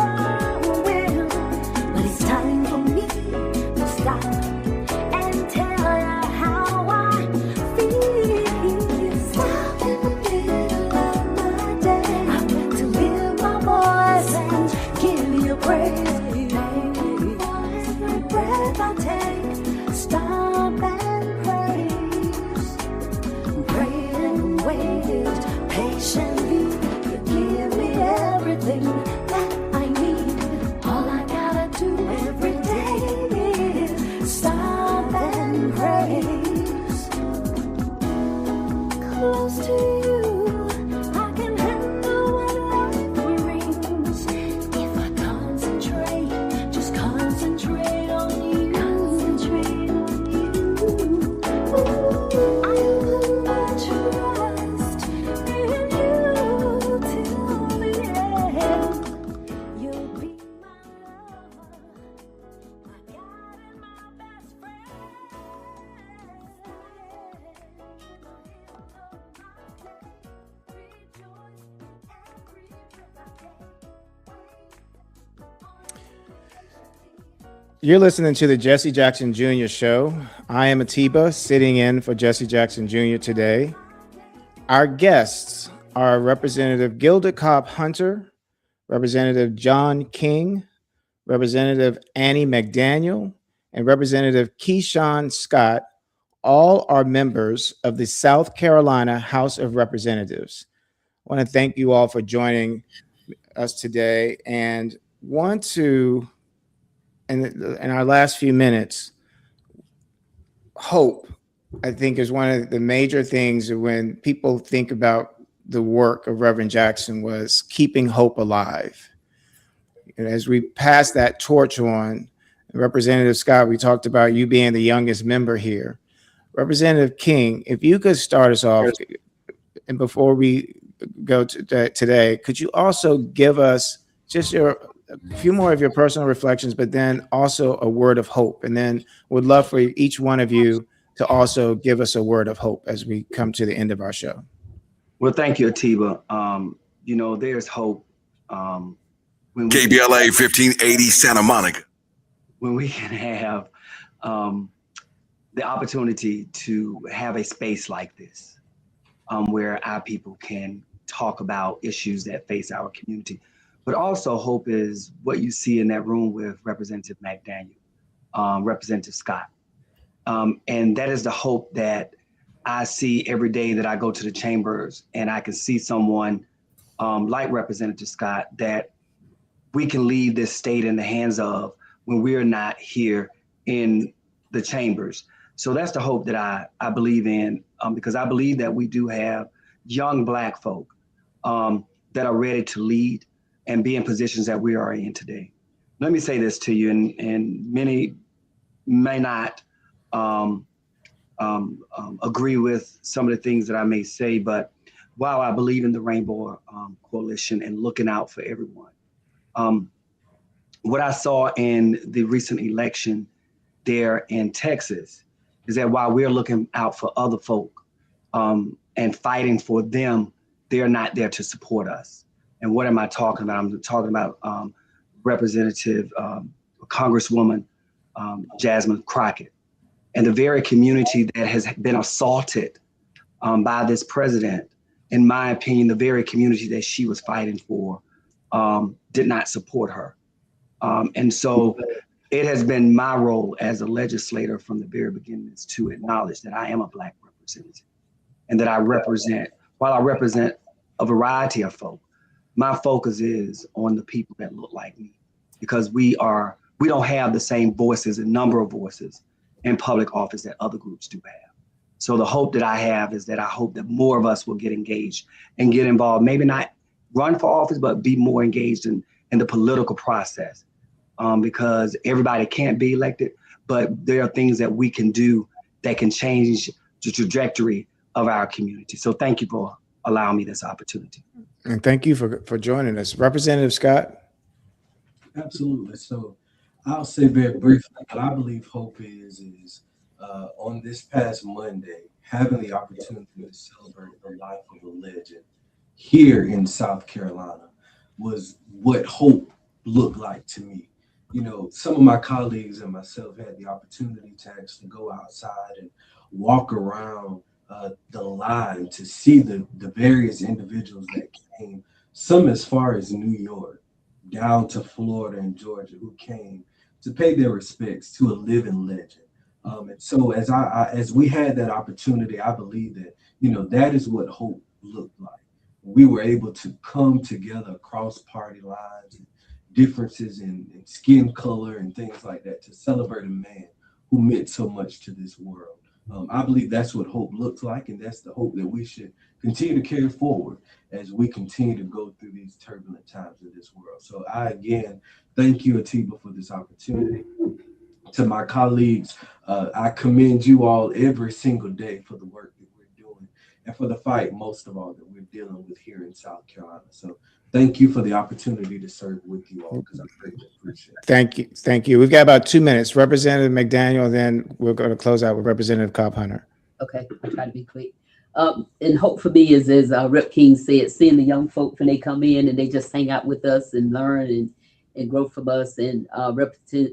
will, but it's time for me to stop and tell you how I feel. Stop in the middle of my day. I want to lift my voice and give you praise. Every breath I take, stop and praise. Pray and wait patiently. You give me everything that I need. All I gotta do every day is stop and praise. Close to you, I can handle what life brings. If I concentrate, just concentrate on you. Concentrate on you. I put my trust in you till the end. You'll be my lover, my God and my best friend. You're listening to the Jesse Jackson Jr. Show. I am Atiba, sitting in for Jesse Jackson Jr. today. Our guests are Representative Gilda Cobb Hunter, Representative John King, Representative Annie McDaniel, and Representative Keyshawn Scott. All are members of the South Carolina House of Representatives. I want to thank you all for joining us today and want to, in our last few minutes, hope, I think, is one of the major things when people think about the work of Reverend Jackson was keeping hope alive. And as we pass that torch on, Representative Scott, we talked about you being the youngest member here. Representative King, if you could start us off, and before we go to today, could you also give us just a few more of your personal reflections, but then also a word of hope? And then would love for each one of you to also give us a word of hope as we come to the end of our show. Well, thank you, Atiba. You know, there's hope. When KBLA 1580 Santa Monica. When we can have the opportunity to have a space like this, where our people can talk about issues that face our community. But also hope is what you see in that room with Representative McDaniel, Representative Scott. And that is the hope that I see every day that I go to the chambers and I can see someone like Representative Scott that we can leave this state in the hands of when we're not here in the chambers. So that's the hope that I believe in, because I believe that we do have young Black folk that are ready to lead and be in positions that we are in today. Let me say this to you, and many may not agree with some of the things that I may say, but while I believe in the Rainbow Coalition and looking out for everyone, what I saw in the recent election there in Texas is that while we're looking out for other folk and fighting for them, they're not there to support us. And what am I talking about? I'm talking about Representative Congresswoman Jasmine Crockett, and the very community that has been assaulted by this president. In my opinion, the very community that she was fighting for did not support her. And so it has been my role as a legislator from the very beginning is to acknowledge that I am a Black representative and that I represent, while I represent a variety of folk, my focus is on the people that look like me, because we don't have the same voices and number of voices in public office that other groups do have. So the hope that I have is that I hope that more of us will get engaged and get involved, maybe not run for office, but be more engaged in the political process, because everybody can't be elected, but there are things that we can do that can change the trajectory of our community. So thank you for allowing me this opportunity. And thank you for joining us. Representative Scott. Absolutely. So I'll say very briefly, what I believe hope is on this past Monday, having the opportunity to celebrate the life of a legend here in South Carolina. was what hope looked like to me. You know, some of my colleagues and myself had the opportunity to actually go outside and walk around the line to see the various individuals that came, some as far as New York, down to Florida and Georgia, who came to pay their respects to a living legend. And so as we had that opportunity, I believe that, you know, that is what hope looked like. We were able to come together across party lines and differences in skin color and things like that to celebrate a man who meant so much to this world. I believe that's what hope looks like, and that's the hope that we should continue to carry forward as we continue to go through these turbulent times in this world. So I, again, thank you, Atiba, for this opportunity. To my colleagues, I commend you all every single day for the work that we're doing and for the fight, most of all, that we're dealing with here in South Carolina. So thank you for the opportunity to serve with you all, because I greatly appreciate it. Thank you. Thank you. We've got about 2 minutes. Representative McDaniel, then we're going to close out with Representative Cobb Hunter. Okay, I'll try to be quick. And hope for me is, as Rep King said, seeing the young folk when they come in and they just hang out with us and learn and grow from us. And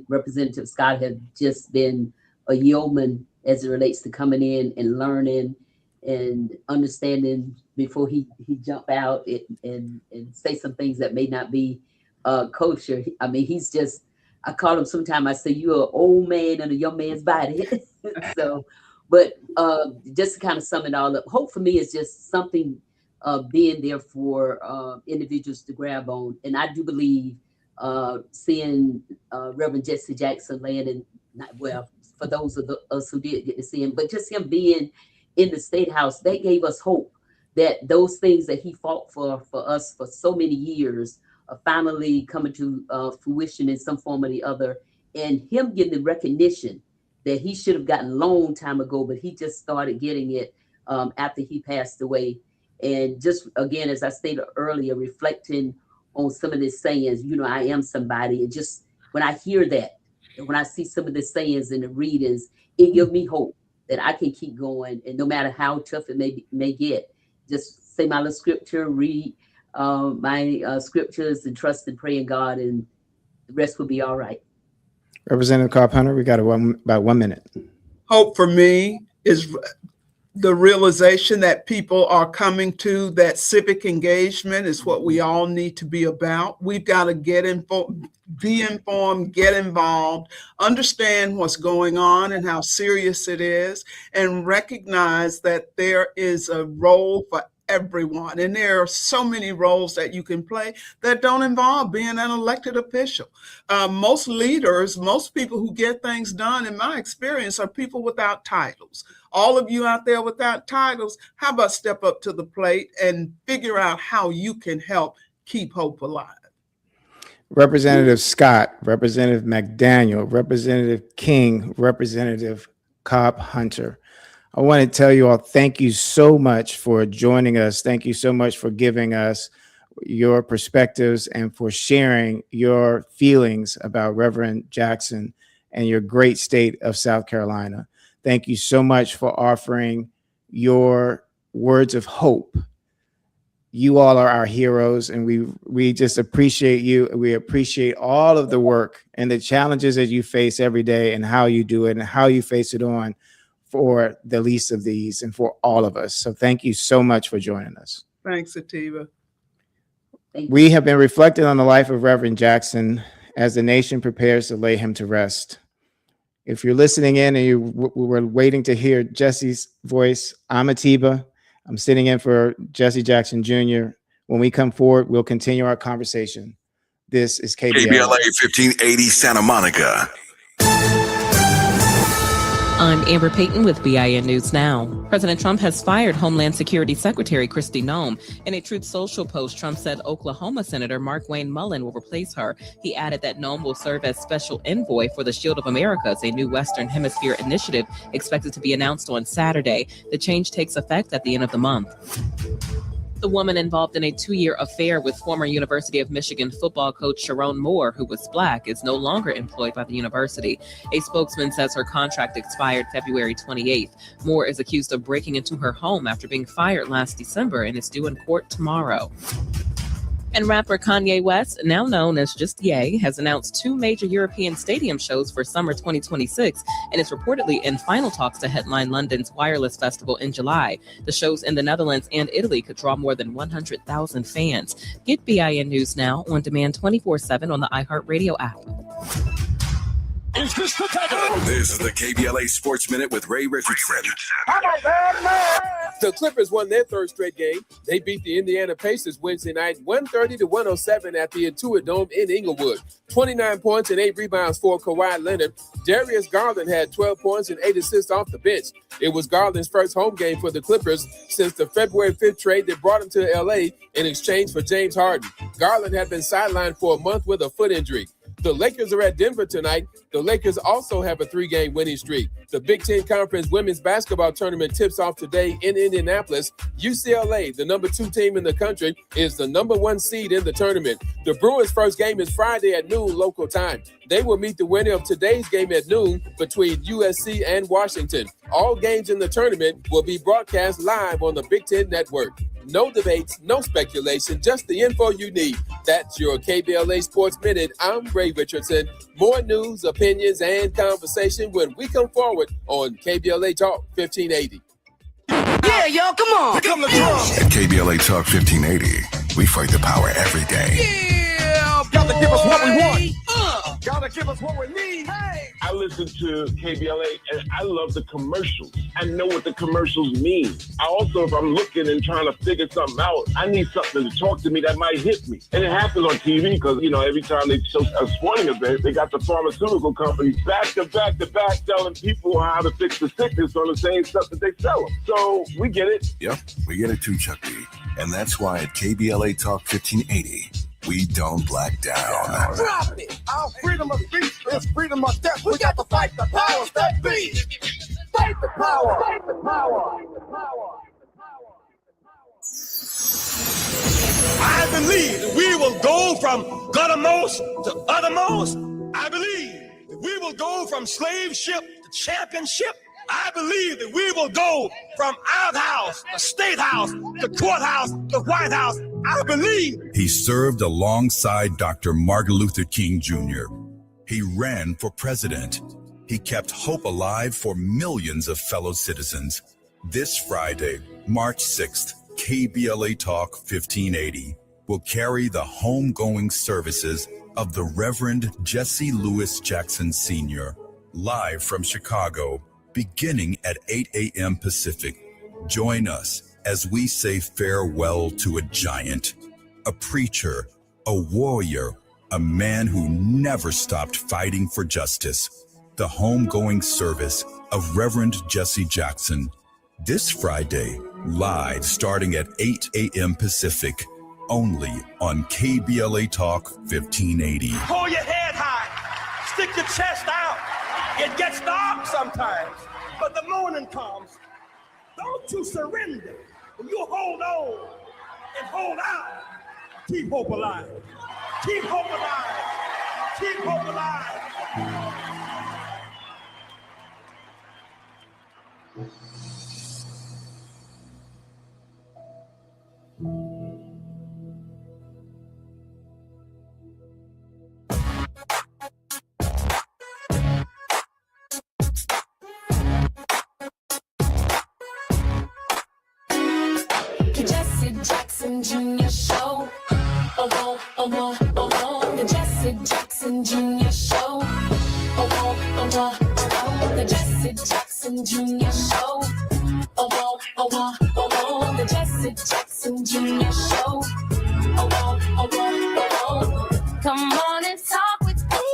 Representative Scott has just been a yeoman as it relates to coming in and learning and understanding before he jump out and say some things that may not be kosher. I mean, he's just, I call him sometimes, I say, you're an old man in a young man's body. So, but just to kind of sum it all up, hope for me is just something being there for individuals to grab on. And I do believe seeing Reverend Jesse Jackson landing, well, for those of us who did get to see him, but just him being in the State House, that gave us hope that those things that he fought for us for so many years are finally coming to fruition in some form or the other. And him getting the recognition that he should have gotten a long time ago, but he just started getting it after he passed away. And just, again, as I stated earlier, reflecting on some of these sayings, you know, I am somebody. And just when I hear that, and when I see some of the sayings in the readings, it gives me hope that I can keep going. And no matter how tough it may get, just say my little scripture, read my scriptures, and trust and pray in God, and the rest will be all right. Representative Cobb Hunter, we got about 1 minute. Hope for me is the realization that people are coming to, that civic engagement is what we all need to be about. We've got to get informed, be informed, get involved, understand what's going on and how serious it is, and recognize that there is a role for everyone. And there are so many roles that you can play that don't involve being an elected official. Most leaders, most people who get things done, in my experience, are people without titles. All of you out there without titles, how about step up to the plate and figure out how you can help keep hope alive? Representative Scott, Representative McDaniel, Representative King, Representative Cobb Hunter. I want to tell you all, thank you so much for joining us. Thank you so much for giving us your perspectives and for sharing your feelings about Reverend Jackson and your great state of South Carolina. Thank you so much for offering your words of hope. You all are our heroes, and we just appreciate you. We appreciate all of the work and the challenges that you face every day and how you do it and how you face it on for the least of these and for all of us. So thank you so much for joining us. Thanks, Atiba. We have been reflecting on the life of Reverend Jackson as the nation prepares to lay him to rest. If you're listening in and you were waiting to hear Jesse's voice, I'm Atiba. I'm sitting in for Jesse Jackson Jr. When we come forward, we'll continue our conversation. This is KBLA 1580 Santa Monica. I'm Amber Payton with BIN News Now. President Trump has fired Homeland Security Secretary Kristi Noem. In a Truth Social post, Trump said Oklahoma Senator Markwayne Mullin will replace her. He added that Noem will serve as special envoy for the Shield of Americas, a new Western Hemisphere initiative expected to be announced on Saturday. The change takes effect at the end of the month. The woman involved in a 2-year affair with former University of Michigan football coach Sharon Moore, who was Black, is no longer employed by the university. A spokesman says her contract expired February 28th. Moore is accused of breaking into her home after being fired last December and is due in court tomorrow. And rapper Kanye West, now known as just Ye, has announced 2 major European stadium shows for summer 2026 and is reportedly in final talks to headline London's Wireless Festival in July. The shows in the Netherlands and Italy could draw more than 100,000 fans. Get BIN News Now on demand 24/7 on the iHeartRadio app. This is the KBLA Sports Minute with Ray Richardson. The Clippers won their 3rd straight game. They beat the Indiana Pacers Wednesday night 130-107 at the Intuit Dome in Inglewood. 29 points and 8 rebounds for Kawhi Leonard. Darius Garland had 12 points and 8 assists off the bench. It was Garland's first home game for the Clippers since the February 5th trade that brought him to LA in exchange for James Harden. Garland had been sidelined for a month with a foot injury. The Lakers are at Denver tonight. The Lakers also have a 3-game winning streak. The Big Ten Conference Women's Basketball Tournament tips off today in Indianapolis. UCLA, the number 2 team in the country, is the number 1 seed in the tournament. The Bruins' first game is Friday at noon local time. They will meet the winner of today's game at noon between USC and Washington. All games in the tournament will be broadcast live on the Big Ten Network. No debates, no speculation, just the info you need. That's your KBLA Sports Minute. I'm Ray Richardson. More news, opinions, and conversation when we come forward on KBLA Talk 1580. Yeah, y'all, come on. Pick up the drums. At KBLA Talk 1580, we fight the power every day. Yeah, gotta give us what we want. Gotta give us what we need. Hey. I listen to KBLA and I love the commercials. I know what the commercials mean. I also, if I'm looking and trying to figure something out, I need something to talk to me that might hit me. And it happens on TV because, you know, every time they show a sporting event, they got the pharmaceutical companies back to back telling people how to fix the sickness on the same stuff that they sell them. So we get it. Yep, we get it too, Chucky. And that's why at KBLA Talk 1580, we don't black down. Drop it. Our freedom of speech is freedom of death. We got to fight the powers that be. Fight the power. Fight the power. I believe that we will go from guttermost to uttermost. I believe that we will go from slave ship to championship. I believe that we will go from outhouse to state house to courthouse to White House. I believe. He served alongside Dr. Martin Luther King Jr. He ran for president. He kept hope alive for millions of fellow citizens. This Friday, March 6th, KBLA Talk 1580 will carry the homegoing services of the Reverend Jesse Louis Jackson Sr. live from Chicago, beginning at 8 a.m. Pacific. Join us as we say farewell to a giant, a preacher, a warrior, a man who never stopped fighting for justice. The homegoing service of Reverend Jesse Jackson. This Friday, live starting at 8 a.m. Pacific, only on KBLA Talk 1580. Hold your head high. Stick your chest out. It gets dark sometimes, but the morning comes. Don't you surrender. You hold on and hold out. Keep hope alive. Keep hope alive. Keep hope alive. Jesse Jackson Jr. Show. The Jesse Jackson Jr. Show. The Jesse Jackson Jr. Show. The Jesse Jackson Jr. Show. Come on and talk with me.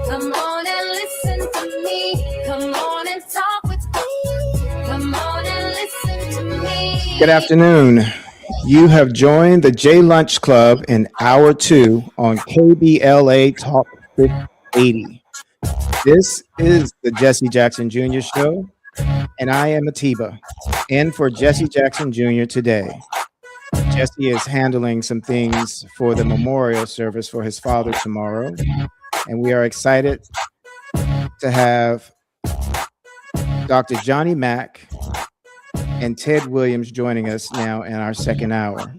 Come on and listen to me. Come on and talk with me. Come on and listen to me. Good afternoon. You have joined the J Lunch Club in Hour 2 on KBLA Talk 580. This is the Jesse Jackson Jr. Show, and I am Atiba, in for Jesse Jackson Jr. today. Jesse is handling some things for the memorial service for his father tomorrow, and we are excited to have Dr. Johnny Mack and Ted Williams joining us now in our second hour.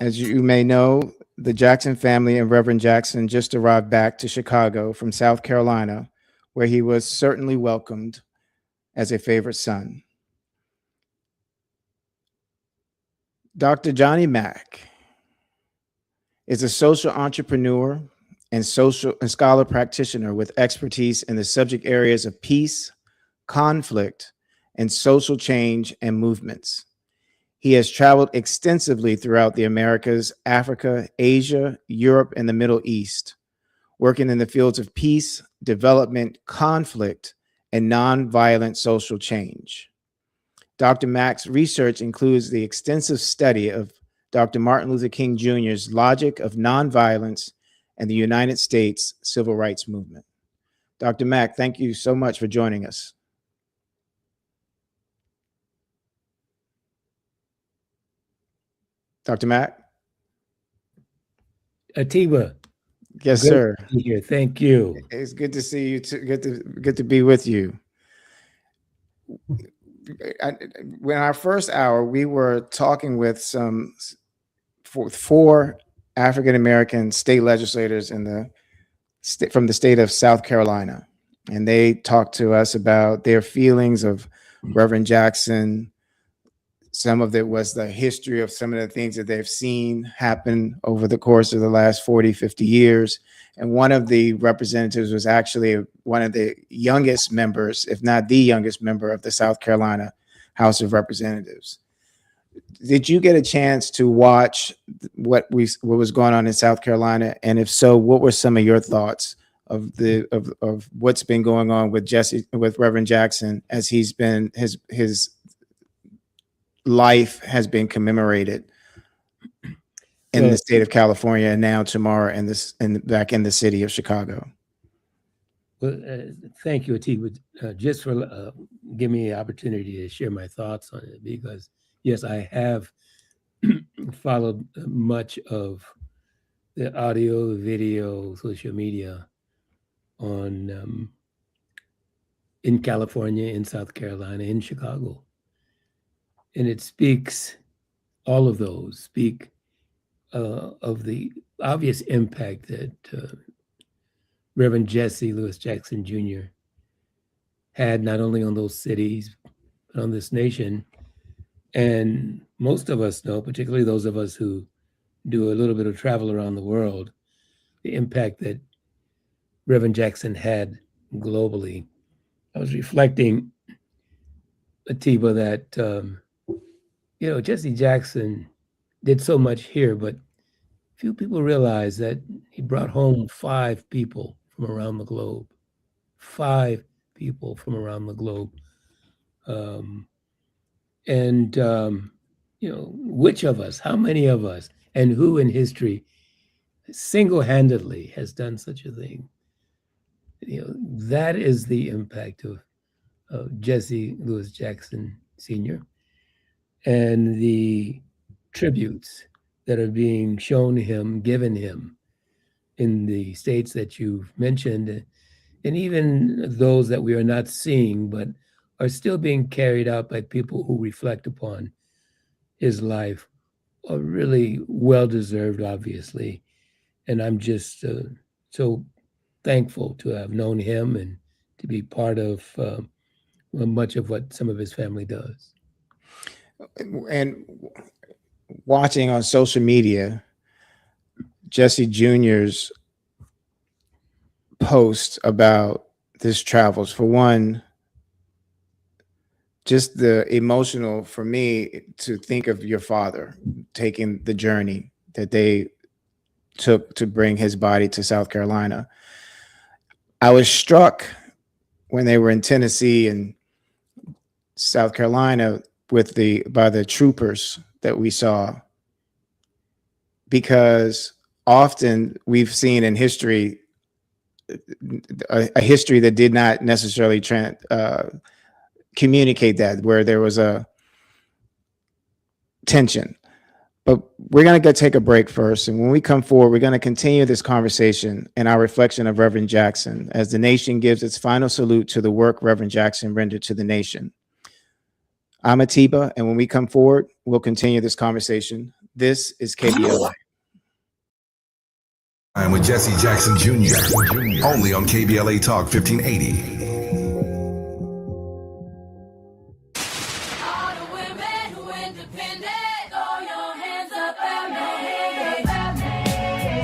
As you may know, the Jackson family and Reverend Jackson just arrived back to Chicago from South Carolina, where he was certainly welcomed as a favorite son. Dr. Johnny Mack is a social entrepreneur and social and scholar practitioner with expertise in the subject areas of peace, conflict, and social change and movements. He has traveled extensively throughout the Americas, Africa, Asia, Europe, and the Middle East, working in the fields of peace, development, conflict, and nonviolent social change. Dr. Mack's research includes the extensive study of Dr. Martin Luther King Jr.'s logic of nonviolence and the United States civil rights movement. Dr. Mack, thank you so much for joining us. Dr. Mack? Atiba. Yes, Good sir. to be here. Thank you. It's good to see you. Good to be with you. When our first hour, we were talking with four African American state legislators from the state of South Carolina, and they talked to us about their feelings of Reverend Jackson. Some of it was the history of some of the things that they've seen happen over the course of the last 40, 50 years. And one of the representatives was actually one of the youngest members, if not the youngest member of the South Carolina House of Representatives. Did you get a chance to watch what was going on in South Carolina? And if so, what were some of your thoughts of what's been going on with Reverend Jackson as his life has been commemorated in the state of California, and now tomorrow back in the city of Chicago? Well, thank you, Atiba, just for giving me the opportunity to share my thoughts on it, because yes, I have followed much of the audio, video, social media on in California, in South Carolina, in Chicago. And it speaks, all of those speak of the obvious impact that Reverend Jesse Louis Jackson Jr. had not only on those cities, but on this nation. And most of us know, particularly those of us who do a little bit of travel around the world, the impact that Reverend Jackson had globally. I was reflecting, Atiba, that Jesse Jackson did so much here, but few people realize that he brought home 5 people from around the globe. 5 people from around the globe. Which of us, how many of us, and who in history single-handedly has done such a thing? That is the impact of Jesse Louis Jackson Sr. and the tributes that are being shown him, given him in the states that you've mentioned, and even those that we are not seeing, but are still being carried out by people who reflect upon his life, are really well-deserved, obviously. And I'm just so thankful to have known him and to be part of much of what some of his family does. And watching on social media, Jesse Jr.'s post about his travels, for one, just the emotional for me to think of your father taking the journey that they took to bring his body to South Carolina. I was struck when they were in Tennessee and South Carolina by the troopers that we saw, because often we've seen in history a history that did not necessarily communicate that, where there was a tension. But we're going to go take a break first. And when we come forward, we're going to continue this conversation and our reflection of Reverend Jackson as the nation gives its final salute to the work Reverend Jackson rendered to the nation. I'm Atiba, and when we come forward, we'll continue this conversation. This is KBLA. I'm with Jesse Jackson Jr. Only on KBLA Talk 1580.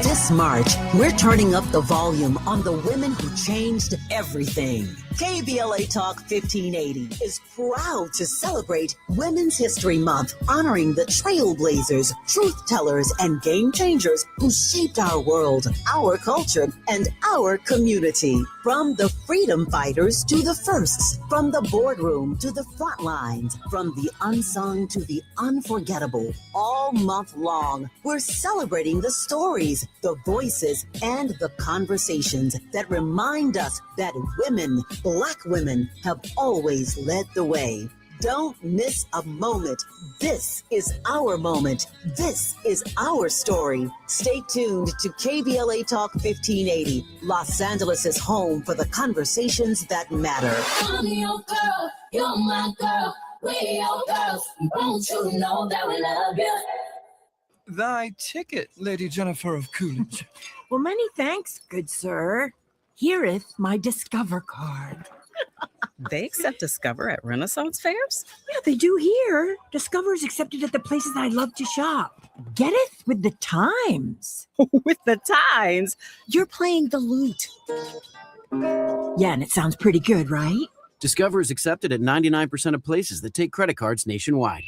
This March, we're turning up the volume on the women who changed everything. KBLA Talk 1580 is proud to celebrate Women's History Month, honoring the trailblazers, truth tellers, and game changers who shaped our world, our culture, and our community. From the freedom fighters to the firsts, from the boardroom to the front lines, from the unsung to the unforgettable, all month long, we're celebrating the stories, the voices, and the conversations that remind us that women, Black women, have always led the way. Don't miss a moment. This is our moment. This is our story. Stay tuned to KBLA Talk 1580, Los Angeles' home for the conversations that matter. I'm your girl, you're my girl, we're your girls. Won't you know that we love you? Thy ticket, Lady Jennifer of Coolidge. Well, many thanks, good sir. Hereeth my Discover card. They accept Discover at Renaissance fairs? Yeah, they do here. Discover is accepted at the places I love to shop. Getteth with the times. With the times? You're playing the lute. Yeah, and it sounds pretty good, right? Discover is accepted at 99% of places that take credit cards nationwide.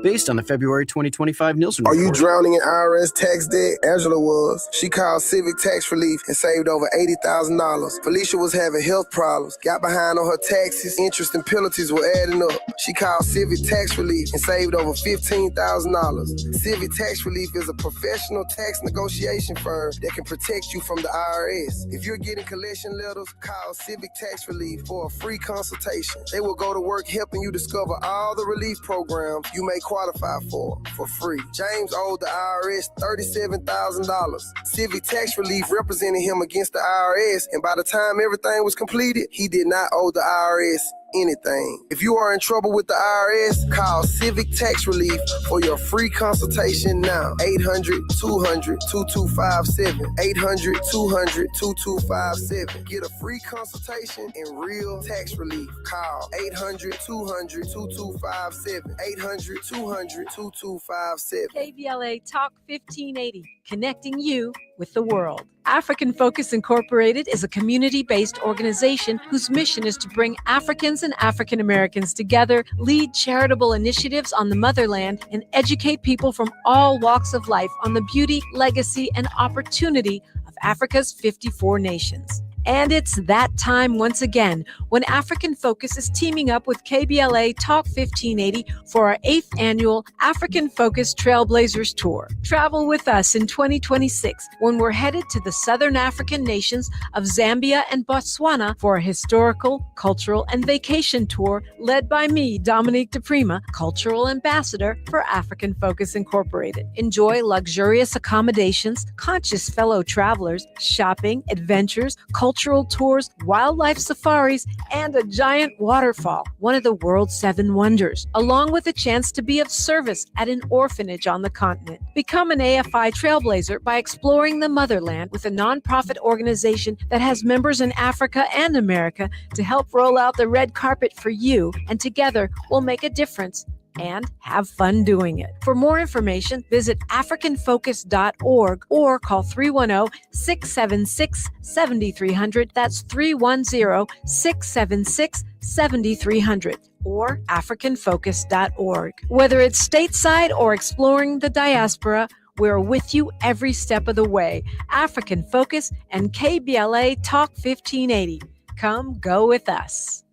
Based on the February 2025 Nielsen Are report. you drowning in IRS tax debt? Angela was. She called Civic Tax Relief and saved over $80,000. Felicia was having health problems, got behind on her taxes, interest and penalties were adding up. She called Civic Tax Relief and saved over $15,000. Civic Tax Relief is a professional tax negotiation firm that can protect you from the IRS. If you're getting collection letters, call Civic Tax Relief for a free consultation. They will go to work helping you discover all the relief programs you may qualify for free. James owed the IRS $37,000. Civic Tax Relief represented him against the IRS, and by the time everything was completed, he did not owe the IRS anything. If you are in trouble with the IRS, call Civic Tax Relief for your free consultation now. 800-200-2257. 800-200-2257. Get a free consultation and real tax relief. Call 800-200-2257. 800-200-2257. KBLA Talk 1580, connecting you with the world. African Focus Incorporated is a community-based organization whose mission is to bring Africans and African Americans together, lead charitable initiatives on the motherland, and educate people from all walks of life on the beauty, legacy, and opportunity of Africa's 54 nations. And it's that time once again when African Focus is teaming up with KBLA Talk 1580 for our 8th annual African Focus Trailblazers Tour. Travel with us in 2026 when we're headed to the Southern African nations of Zambia and Botswana for a historical, cultural, and vacation tour led by me, Dominique DePrima, Cultural Ambassador for African Focus Incorporated. Enjoy luxurious accommodations, conscious fellow travelers, shopping, adventures, cultural tours, wildlife safaris, and a giant waterfall, one of the world's 7 wonders, along with a chance to be of service at an orphanage on the continent. Become an AFI trailblazer by exploring the motherland with a nonprofit organization that has members in Africa and America to help roll out the red carpet for you, and together we'll make a difference and have fun doing it. For more information, visit africanfocus.org or call 310-676-7300. That's 310-676-7300 or africanfocus.org. Whether it's stateside or exploring the diaspora, we're with you every step of the way. African Focus and KBLA Talk 1580. Come go with us.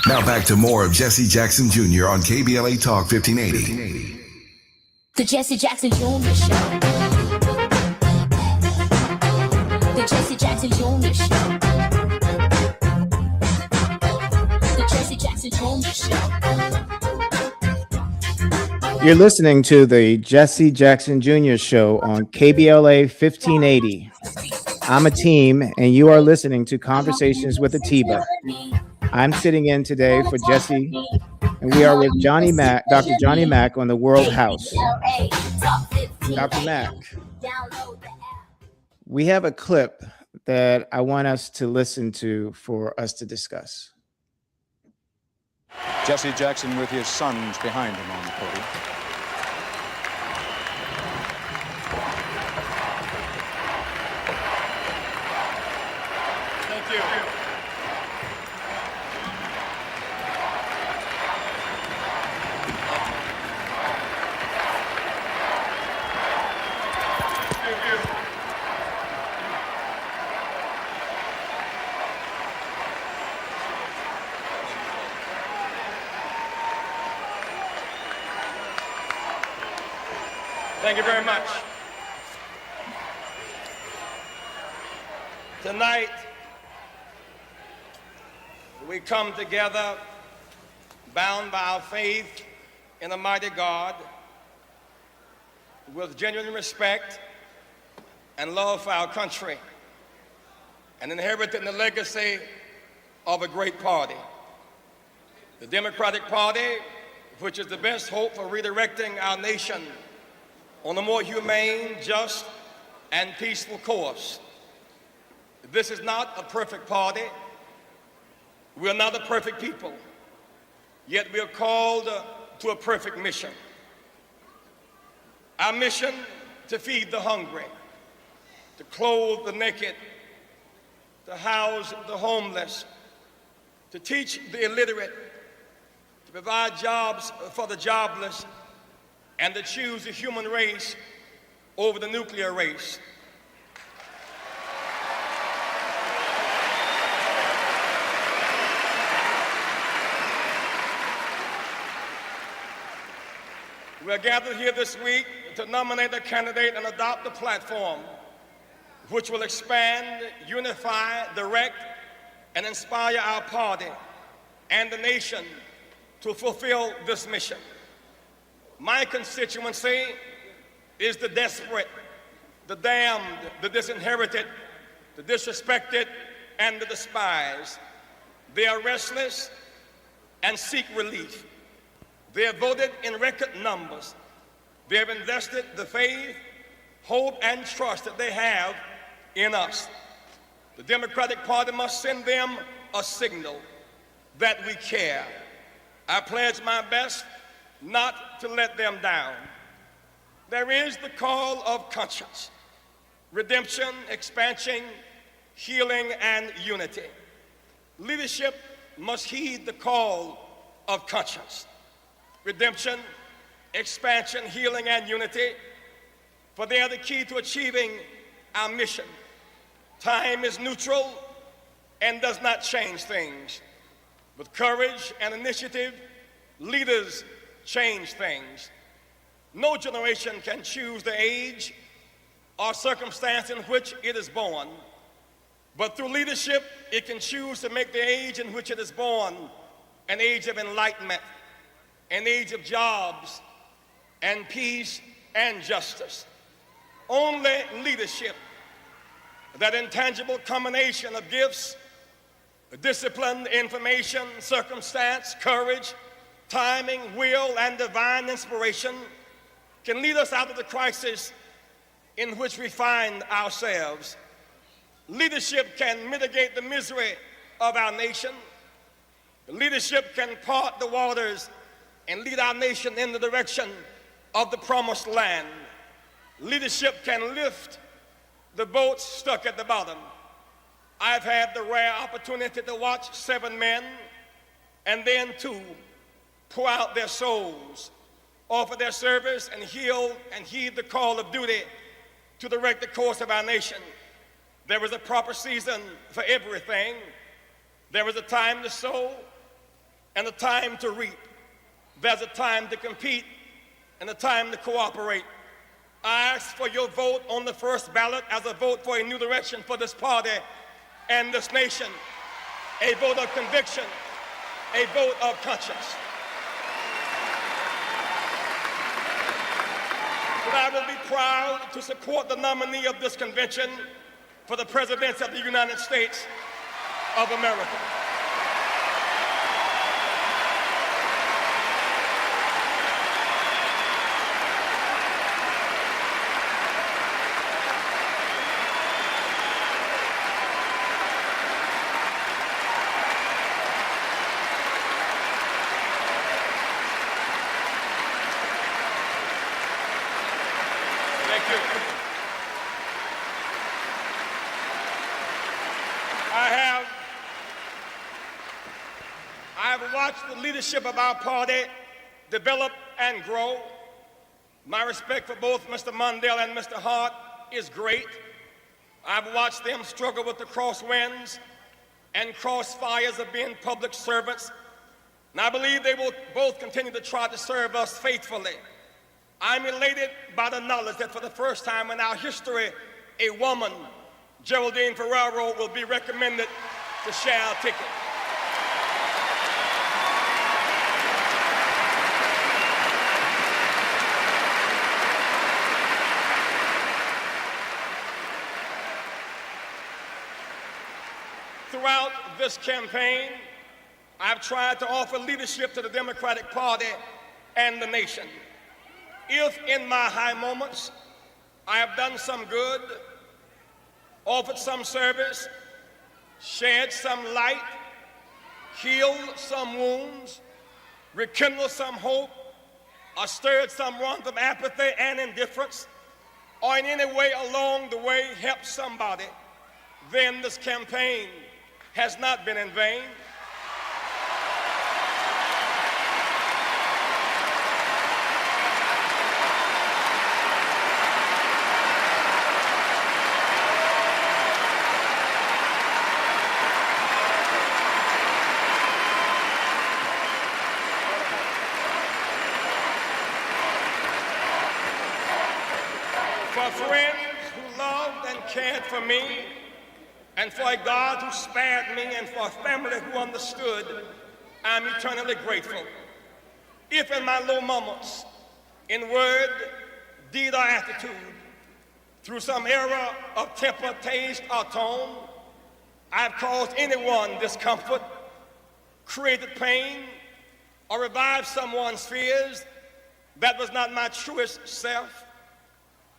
Now back to more of Jesse Jackson Jr. on KBLA Talk 1580. The Jesse Jackson Jr. Show. The Jesse Jackson Jr. Show. The Jesse Jackson Jr. Show. You're listening to the Jesse Jackson Jr. Show on KBLA 1580. I'm a team, and you are listening to Conversations with Atiba. I'm sitting in today for Jesse And we are with Johnny Mack, Dr. Johnny Mack on the World House. Dr. Mack, we have a clip that I want us to listen to for us to discuss. Jesse Jackson with his sons behind him on the podium. Thank you. Thank you very much. Tonight, we come together bound by our faith in a mighty God with genuine respect and love for our country and inheriting the legacy of a great party. The Democratic Party, which is the best hope for redirecting our nation on a more humane, just, and peaceful course. This is not a perfect party. We are not a perfect people, yet we are called to a perfect mission. Our mission: to feed the hungry, to clothe the naked, to house the homeless, to teach the illiterate, to provide jobs for the jobless, and to choose the human race over the nuclear race. We are gathered here this week to nominate a candidate and adopt a platform which will expand, unify, direct, and inspire our party and the nation to fulfill this mission. My constituency is the desperate, the damned, the disinherited, the disrespected, and the despised. They are restless and seek relief. They have voted in record numbers. They have invested the faith, hope, and trust that they have in us. The Democratic Party must send them a signal that we care. I pledge my best not to let them down. There is the call of conscience, redemption, expansion, healing, and unity. Leadership must heed the call of conscience, redemption, expansion, healing, and unity, for they are the key to achieving our mission. Time is neutral and does not change things. With courage and initiative, leaders change things. No generation can choose the age or circumstance in which it is born, but through leadership, it can choose to make the age in which it is born an age of enlightenment, an age of jobs and peace and justice. Only leadership, that intangible combination of gifts, discipline, information, circumstance, courage, timing, will, and divine inspiration, can lead us out of the crisis in which we find ourselves. Leadership can mitigate the misery of our nation. Leadership can part the waters and lead our nation in the direction of the promised land. Leadership can lift the boats stuck at the bottom. I've had the rare opportunity to watch 7 men and then 2 pour out their souls, offer their service, and heal and heed the call of duty to direct the course of our nation. There is a proper season for everything. There is a time to sow and a time to reap. There's a time to compete and a time to cooperate. I ask for your vote on the first ballot as a vote for a new direction for this party and this nation, a vote of conviction, a vote of conscience. But I will be proud to support the nominee of this convention for the President of the United States of America. watched the leadership of our party develop and grow. My respect for both Mr. Mondale and Mr. Hart is great. I've watched them struggle with the crosswinds and crossfires of being public servants, and I believe they will both continue to try to serve us faithfully. I'm elated by the knowledge that for the first time in our history, a woman, Geraldine Ferraro, will be recommended to share our ticket. Throughout this campaign, I've tried to offer leadership to the Democratic Party and the nation. If in my high moments I have done some good, offered some service, shed some light, healed some wounds, rekindled some hope, or stirred some warmth of apathy and indifference, or in any way along the way helped somebody, then this campaign has not been in vain. For friends who loved and cared for me, and for a God who spared me, and for a family who understood, I'm eternally grateful. If in my low moments, in word, deed, or attitude, through some error of temper, taste, or tone, I've caused anyone discomfort, created pain, or revived someone's fears, that was not my truest self.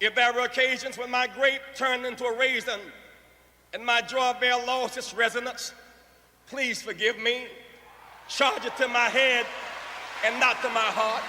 If there were occasions when my grape turned into a raisin, and my joy bell lost its resonance, please forgive me. Charge it to my head and not to my heart.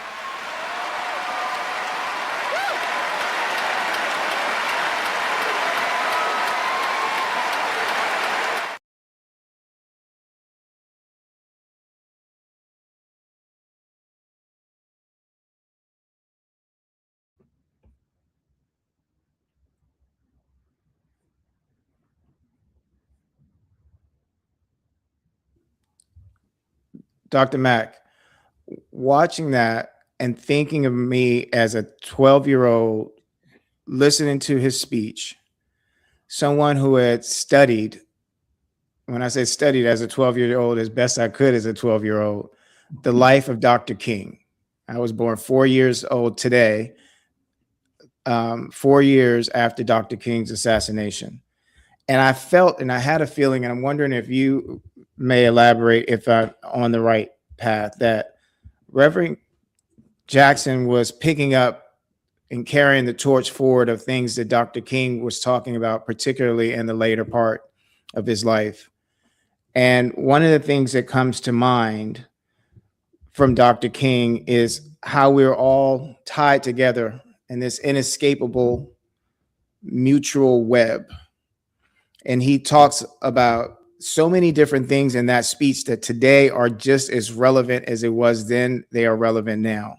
Dr. Mack, watching that and thinking of me as a 12-year-old listening to his speech, someone who had studied, when I say studied as a 12-year-old, as best I could as a 12-year-old, the life of Dr. King. I was born 4 years old today, 4 years after Dr. King's assassination. And I felt, and I had a feeling, and I'm wondering if you may elaborate if I'm on the right path, that Reverend Jackson was picking up and carrying the torch forward of things that Dr. King was talking about, particularly in the later part of his life. And one of the things that comes to mind from Dr. King is how we're all tied together in this inescapable mutual web. And he talks about so many different things in that speech that today are just as relevant as it was then. They are relevant now.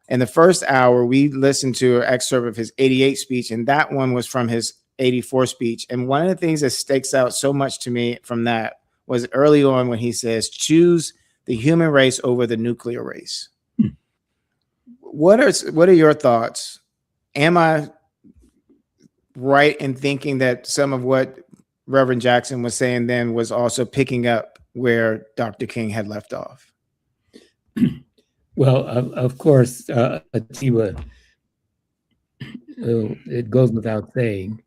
In the first hour, we listened to an excerpt of his 88 speech, and that one was from his 84 speech. And one of the things that sticks out so much to me from that was early on when he says, choose the human race over the nuclear race. What are your thoughts? Am I right in thinking that some of what Reverend Jackson was saying then was also picking up where Dr. King had left off? Well, of course, Atiba, it goes without saying,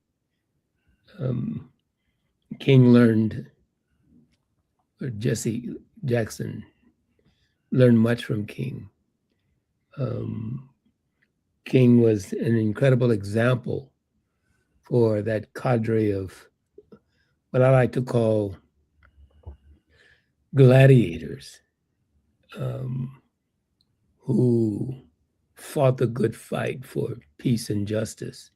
King learned, or Jesse Jackson learned much from King. King was an incredible example for that cadre of what I like to call gladiators, who fought the good fight for peace and justice.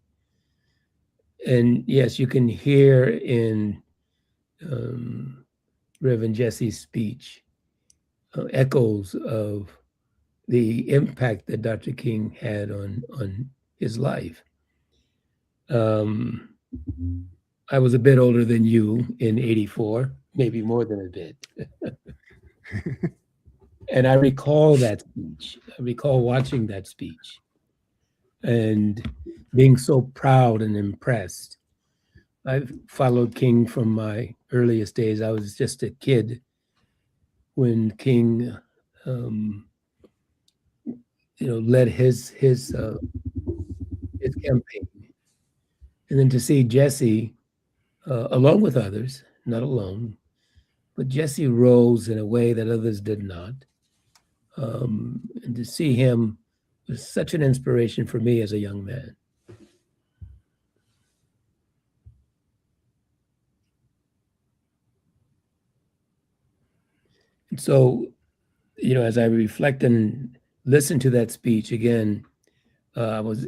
And yes, you can hear in Reverend Jesse's speech echoes of the impact that Dr. King had on his life. I was a bit older than you in '84, maybe more than a bit. And I recall that speech. I recall watching that speech and being so proud and impressed. I've followed King from my earliest days. I was just a kid when King, led his campaign. And then to see Jesse, along with others, not alone, but Jesse rose in a way that others did not. And to see him was such an inspiration for me as a young man. And so, as I reflect and listen to that speech again, I was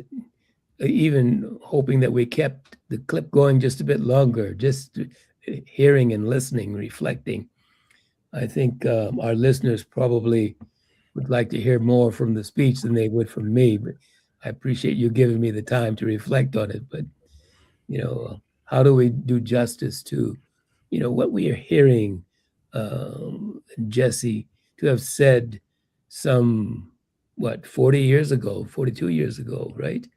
even hoping that we kept the clip going just a bit longer, just hearing and listening, reflecting. I think our listeners probably would like to hear more from the speech than they would from me, but I appreciate you giving me the time to reflect on it. But, how do we do justice to, what we are hearing Jesse to have said some, 42 years ago, right?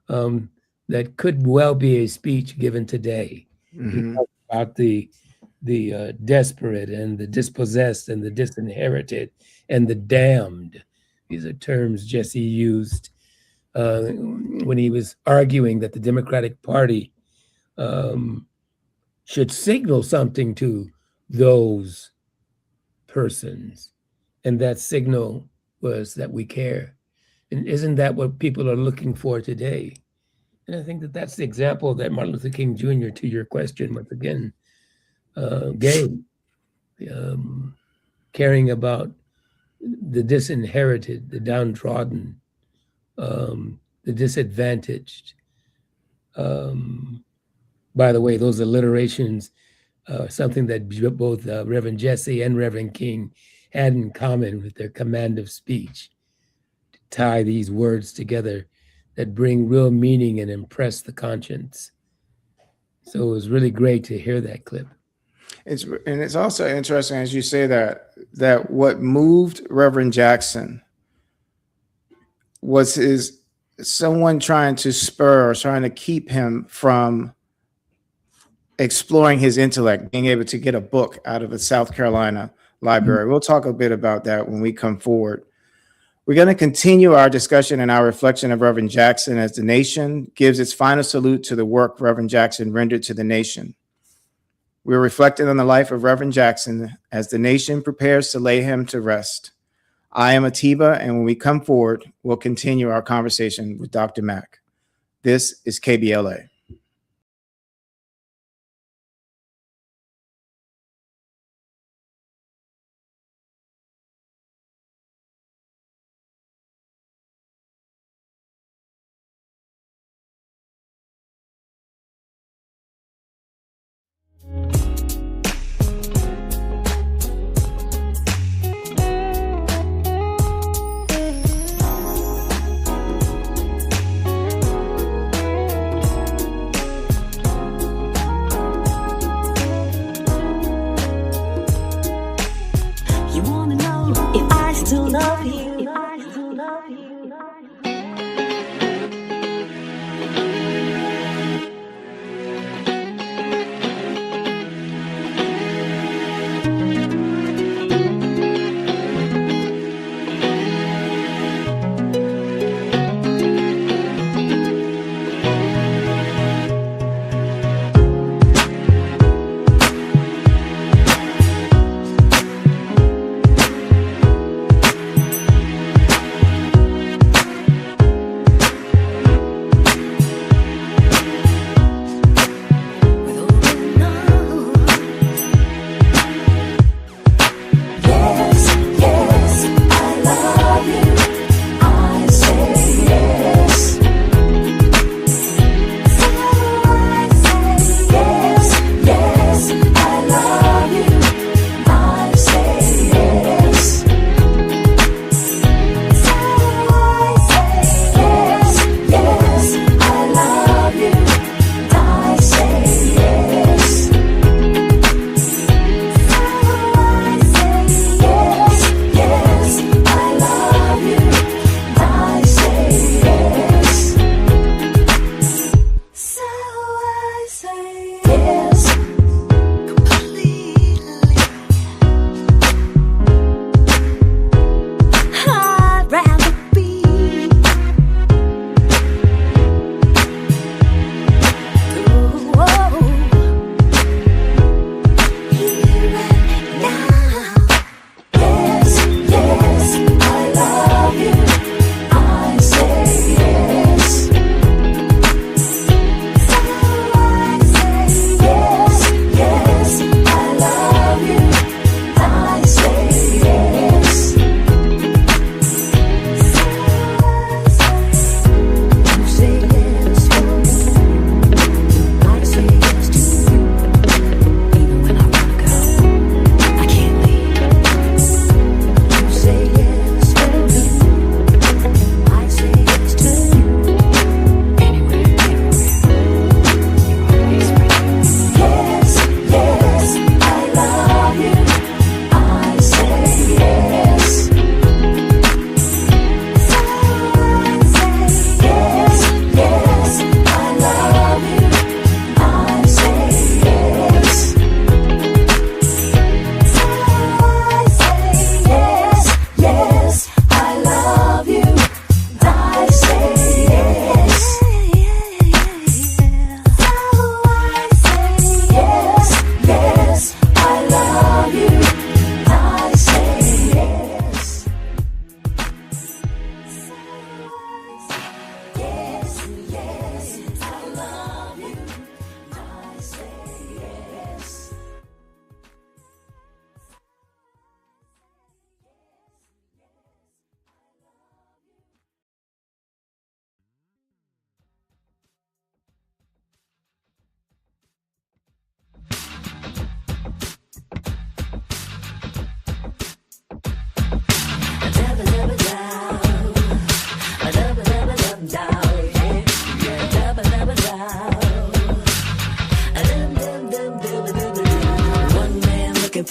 That could well be a speech given today. Mm-hmm. About the desperate and the dispossessed and the disinherited and the damned. These are terms Jesse used when he was arguing that the Democratic Party should signal something to those persons. And that signal was that we care. And isn't that what people are looking for today? And I think that that's the example that Martin Luther King Jr., to your question, once again, gave. Caring about the disinherited, the downtrodden, the disadvantaged. By the way, those alliterations, something that both Reverend Jesse and Reverend King had in common with their command of speech, to tie these words together that bring real meaning and impress the conscience. So it was really great to hear that clip. It's also interesting, as you say that what moved Reverend Jackson was someone trying to keep him from exploring his intellect, being able to get a book out of the South Carolina library. We'll talk a bit about that when we come forward. We're going to continue our discussion and our reflection of Reverend Jackson as the nation gives its final salute to the work Reverend Jackson rendered to the nation. We're reflecting on the life of Reverend Jackson as the nation prepares to lay him to rest. I am Atiba, and when we come forward, we'll continue our conversation with Dr. Mack. This is KBLA.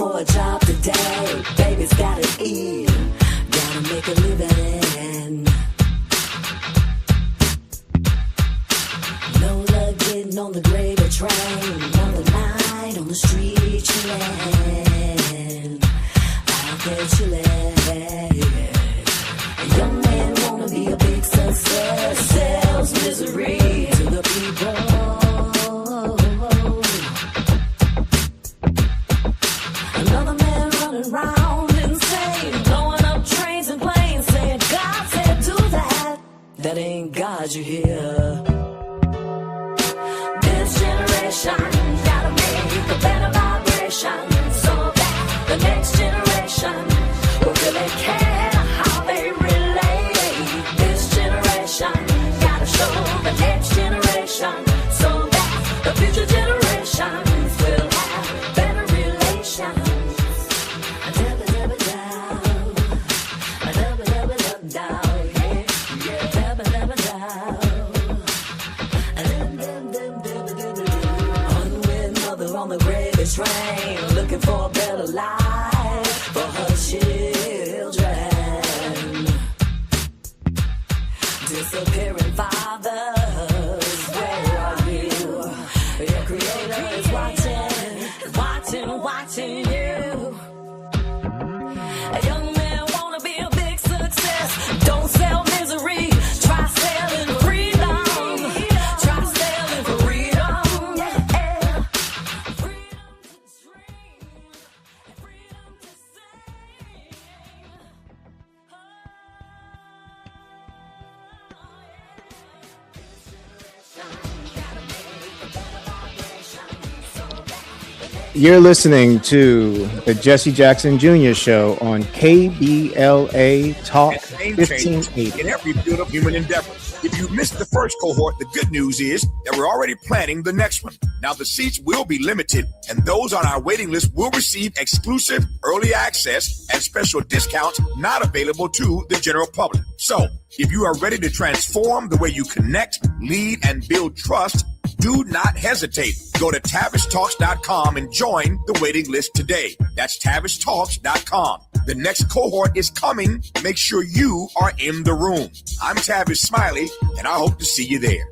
for a job today. Baby's gotta eat, gotta make a living. No luck getting on the gravy train. Another night on the street chillin', out there chillin'. A young man wanna be a big success, sells misery to the people. Another man running round insane, blowing up trains and planes, saying God said do that. That ain't God you hear. This generation gotta make a better vibration, so that the next generation will really care how they relate. This generation gotta show the next generation, so that the future generations will have better relations. On the gravy train, looking for a better life for her children. Disappearing fathers, where are you? Your creator is watching you. A young man wanna be a big success. Don't sell misery, try selling freedom. Try selling freedom, yeah. You're listening to the Jesse Jackson Jr. Show on KBLA Talk Name changes 1580. in every field of human endeavor. If you missed the first cohort, the good news is that we're already planning the next one. Now, the seats will be limited, and those on our waiting list will receive exclusive early access and special discounts not available to the general public. So, if you are ready to transform the way you connect, lead, and build trust, do not hesitate. Go to TavishTalks.com and join the waiting list today. That's TavishTalks.com. The next cohort is coming. Make sure you are in the room. I'm Tavish Smiley, and I hope to see you there.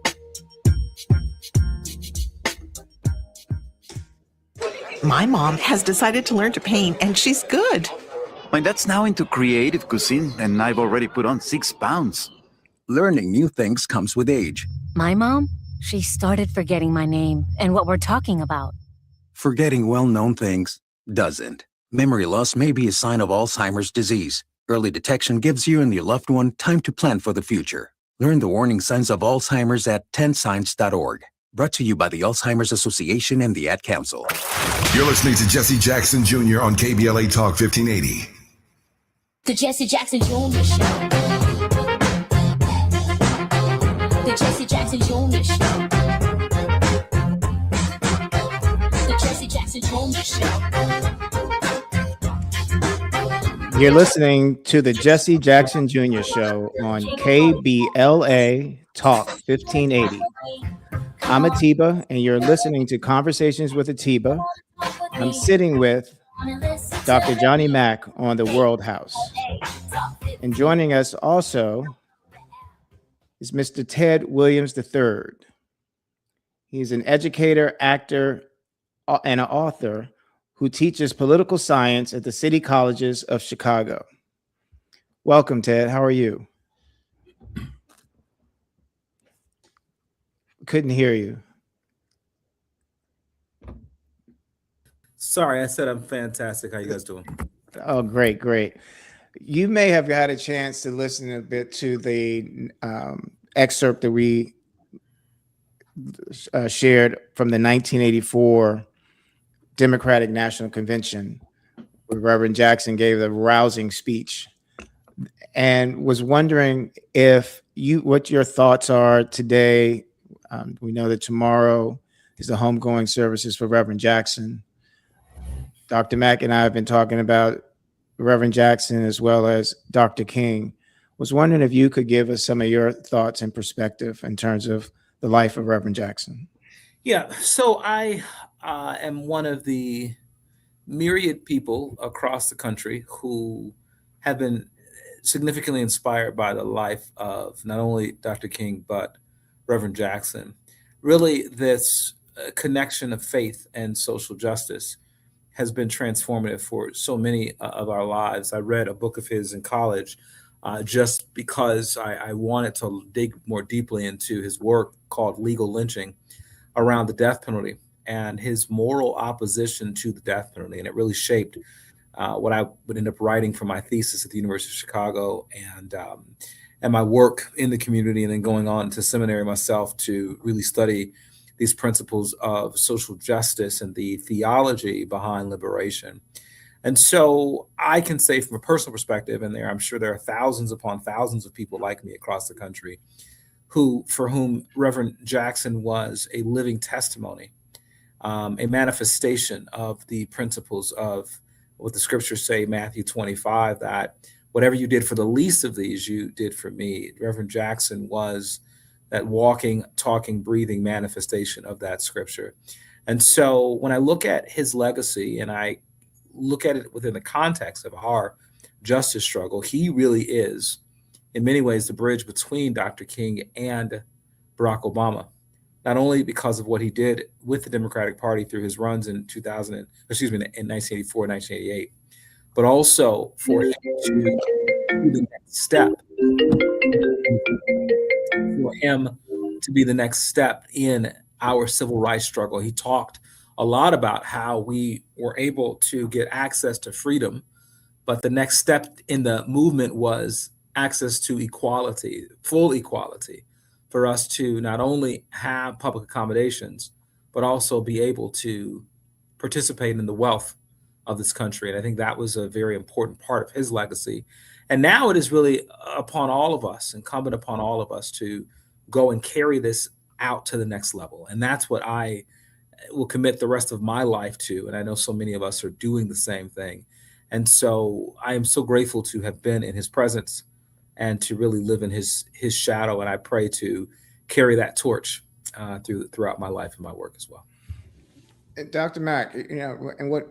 My mom has decided to learn to paint, and she's good. My dad's now into creative cuisine, and I've already put on 6 pounds. Learning new things comes with age. My mom, she started forgetting my name and what we're talking about. Forgetting well-known things doesn't. Memory loss may be a sign of Alzheimer's disease. Early detection gives you and your loved one time to plan for the future. Learn the warning signs of Alzheimer's at 10signs.org. Brought to you by the Alzheimer's Association and the Ad Council. You're listening to Jesse Jackson Jr. on KBLA Talk 1580. The Jesse Jackson Jr. Show. The Jesse Jackson Jr. Show. The Jesse Jackson Jr. Show. You're listening to the Jesse Jackson Jr. Show on KBLA Talk 1580. I'm Atiba, and you're listening to Conversations with Atiba. I'm sitting with Dr. Johnny Mack on the World House. And joining us also is Mr. Ted Williams III. He's an educator, actor, and an author who teaches political science at the City Colleges of Chicago. Welcome, Ted. How are you? Couldn't hear you. Sorry, I said I'm fantastic. How you guys doing? Oh, great, great. You may have had a chance to listen a bit to the excerpt that we shared from the 1984 Democratic National Convention, where Reverend Jackson gave a rousing speech, and was wondering what your thoughts are today. We know that tomorrow is the homegoing services for Reverend Jackson. Dr. Mack and I have been talking about Reverend Jackson as well as Dr. King. Was wondering if you could give us some of your thoughts and perspective in terms of the life of Reverend Jackson. Yeah, so I am one of the myriad people across the country who have been significantly inspired by the life of not only Dr. King, but Reverend Jackson. Really, this connection of faith and social justice has been transformative for so many of our lives. I read a book of his in college just because I wanted to dig more deeply into his work called Legal Lynching around the death penalty and his moral opposition to the death penalty. And it really shaped what I would end up writing for my thesis at the University of Chicago and my work in the community, and then going on to seminary myself to really study these principles of social justice and the theology behind liberation. And so I can say from a personal perspective, and I'm sure there are thousands upon thousands of people like me across the country for whom Reverend Jackson was a living testimony, a manifestation of the principles of what the scriptures say, Matthew 25, that whatever you did for the least of these, you did for me. Reverend Jackson was that walking, talking, breathing manifestation of that scripture. And so when I look at his legacy and I look at it within the context of our justice struggle, he really is, in many ways, the bridge between Dr. King and Barack Obama, not only because of what he did with the Democratic Party through his runs in 1984, 1988, but also for him to be the next step, for him to be the next step in our civil rights struggle. He talked a lot about how we were able to get access to freedom, but the next step in the movement was access to equality, full equality, for us to not only have public accommodations, but also be able to participate in the wealth of this country. And I think that was a very important part of his legacy. And now it is really upon all of us, incumbent upon all of us, to go and carry this out to the next level. And that's what I will commit the rest of my life to. And I know so many of us are doing the same thing. And so I am so grateful to have been in his presence and to really live in his shadow. And I pray to carry that torch throughout my life and my work as well. Dr. Mack, and what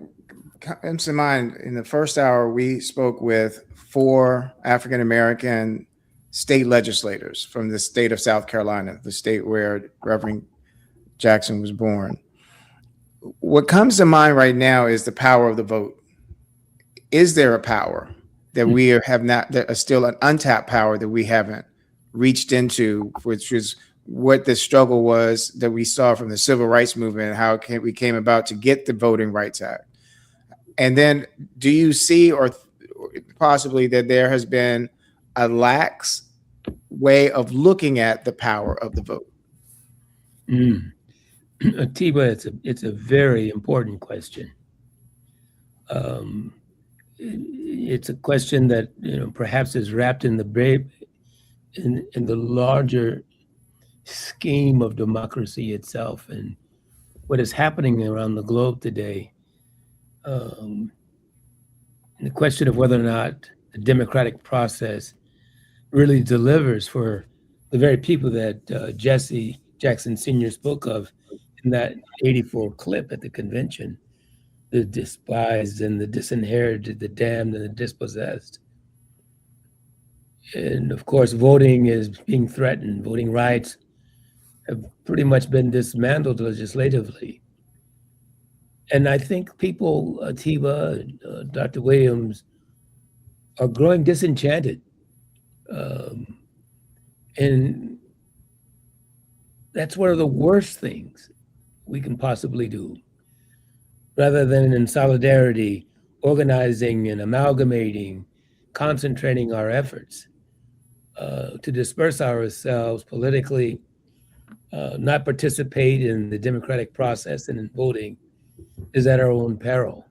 comes to mind, in the first hour, we spoke with 4 African-American state legislators from the state of South Carolina, the state where Reverend Jackson was born. What comes to mind right now is the power of the vote. Is there a power that we have not, that is still an untapped power that we haven't reached into, which is what the struggle was that we saw from the civil rights movement and how we came about to get the Voting Rights Act? And then do you see, or possibly, that there has been a lax way of looking at the power of the vote? Atiba, it's a very important question. It's a question that perhaps is wrapped in the larger scheme of democracy itself and what is happening around the globe today. The question of whether or not the democratic process really delivers for the very people that Jesse Jackson Sr. spoke of in that 84 clip at the convention: the despised and the disinherited, the damned and the dispossessed. And of course, voting is being threatened. Voting rights have pretty much been dismantled legislatively. And I think people, Atiba, Dr. Williams, are growing disenchanted. And that's one of the worst things we can possibly do. Rather than in solidarity, organizing and amalgamating, concentrating our efforts to disperse ourselves politically, not participate in the democratic process and in voting, is at our own peril.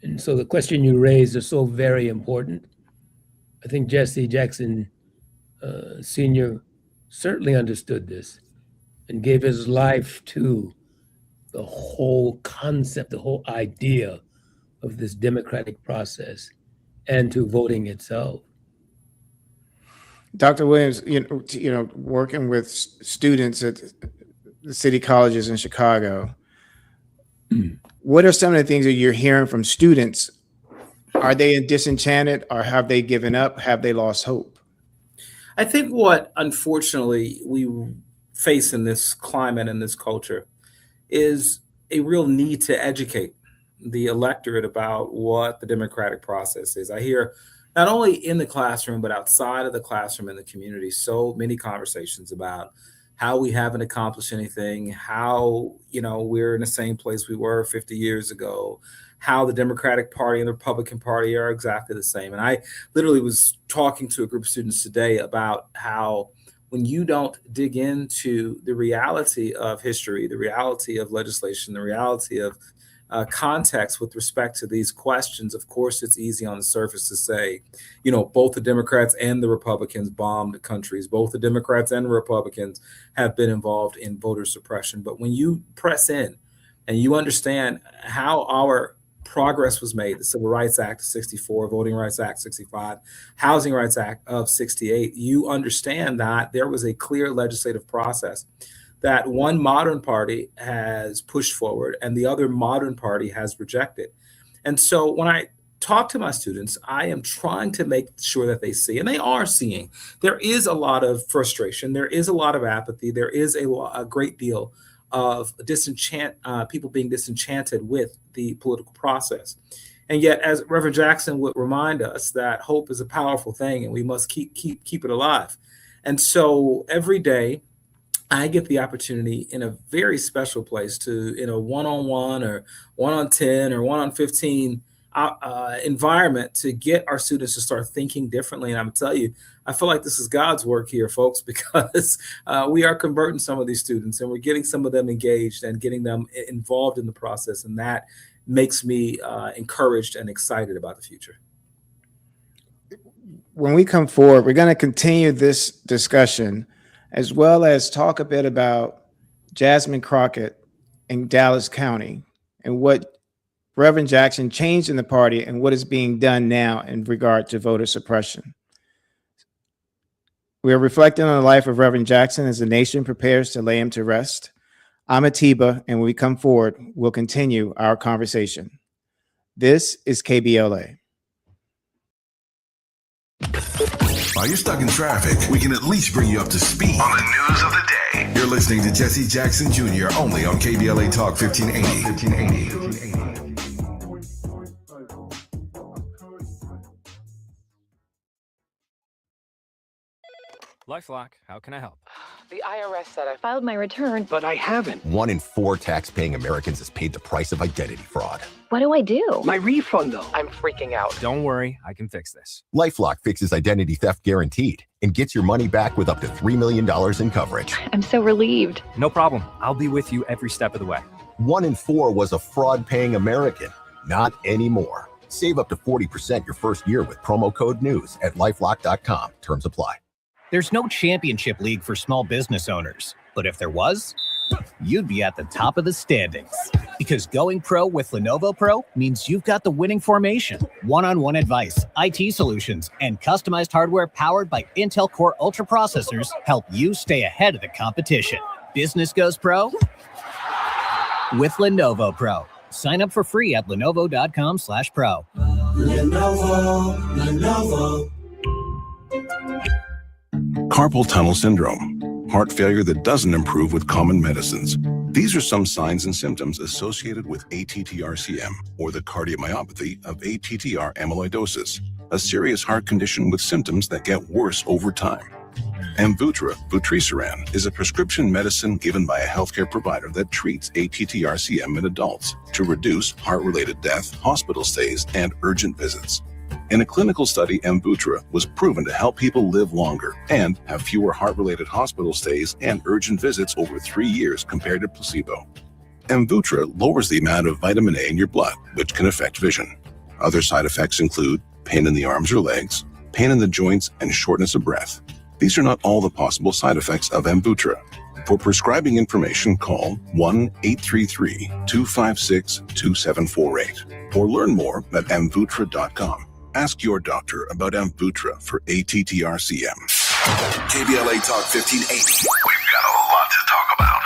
And so the question you raised is so very important. I think Jesse Jackson Sr. certainly understood this and gave his life to the whole concept, the whole idea of this democratic process and to voting itself. Dr. Williams, working with students at the city colleges in Chicago, what are some of the things that you're hearing from students? Are they disenchanted, or have they given up? Have they lost hope? I think what, unfortunately, we face in this climate and this culture is a real need to educate the electorate about what the democratic process is. I hear not only in the classroom, but outside of the classroom in the community, so many conversations about how we haven't accomplished anything, how, we're in the same place we were 50 years ago, how the Democratic Party and the Republican Party are exactly the same. And I literally was talking to a group of students today about how when you don't dig into the reality of history, the reality of legislation, the reality of context with respect to these questions, of course, it's easy on the surface to say, both the Democrats and the Republicans bombed countries. Both the Democrats and the Republicans have been involved in voter suppression. But when you press in and you understand how our progress was made, the Civil Rights Act of 64, Voting Rights Act 65, Housing Rights Act of 68, you understand that there was a clear legislative process that one modern party has pushed forward and the other modern party has rejected. And so when I talk to my students, I am trying to make sure that they see, and they are seeing, there is a lot of frustration, there is a lot of apathy, there is a great deal of people being disenchanted with the political process. And yet, as Reverend Jackson would remind us, that hope is a powerful thing and we must keep it alive. And so every day, I get the opportunity in a very special place to, in a one-on-one or 1-on-10 or 1-on-15 environment, to get our students to start thinking differently. And I'm telling you, I feel like this is God's work here, folks, because we are converting some of these students and we're getting some of them engaged and getting them involved in the process. And that makes me encouraged and excited about the future. When we come forward, we're going to continue this discussion, as well as talk a bit about Jasmine Crockett in Dallas County and what Reverend Jackson changed in the party and what is being done now in regard to voter suppression. We are reflecting on the life of Reverend Jackson as the nation prepares to lay him to rest. I'm Atiba, and when we come forward, we'll continue our conversation. This is KBLA. While you're stuck in traffic, we can at least bring you up to speed on the news of the day. You're listening to Jesse Jackson Jr. only on KBLA Talk 1580. LifeLock, how can I help? The IRS said I filed my return, but I haven't. 1 in 4 tax-paying Americans has paid the price of identity fraud. What do I do? My refund, though. I'm freaking out. Don't worry, I can fix this. LifeLock fixes identity theft guaranteed and gets your money back with up to $3 million in coverage. I'm so relieved. No problem. I'll be with you every step of the way. 1 in 4 was a fraud-paying American. Not anymore. Save up to 40% your first year with promo code NEWS at LifeLock.com. Terms apply. There's no championship league for small business owners, but if there was, you'd be at the top of the standings. Because going pro with Lenovo Pro means you've got the winning formation, one-on-one advice, IT solutions, and customized hardware powered by Intel Core Ultra processors help you stay ahead of the competition. Business goes pro with Lenovo Pro. Sign up for free at lenovo.com/pro. Lenovo. Carpal tunnel syndrome, heart failure that doesn't improve with common medicines. These are some signs and symptoms associated with ATTR-CM, or the cardiomyopathy of ATTR amyloidosis, a serious heart condition with symptoms that get worse over time. Amvuttra, vutrisiran, is a prescription medicine given by a healthcare provider that treats ATTR-CM in adults to reduce heart-related death, hospital stays, and urgent visits. In a clinical study, Amvuttra was proven to help people live longer and have fewer heart-related hospital stays and urgent visits over 3 years compared to placebo. Amvuttra lowers the amount of vitamin A in your blood, which can affect vision. Other side effects include pain in the arms or legs, pain in the joints, and shortness of breath. These are not all the possible side effects of Amvuttra. For prescribing information, call 1-833-256-2748 or learn more at amvuttra.com. Ask your doctor about Amvuttra for ATTR-CM. KBLA Talk 1580. We've got a lot to talk about.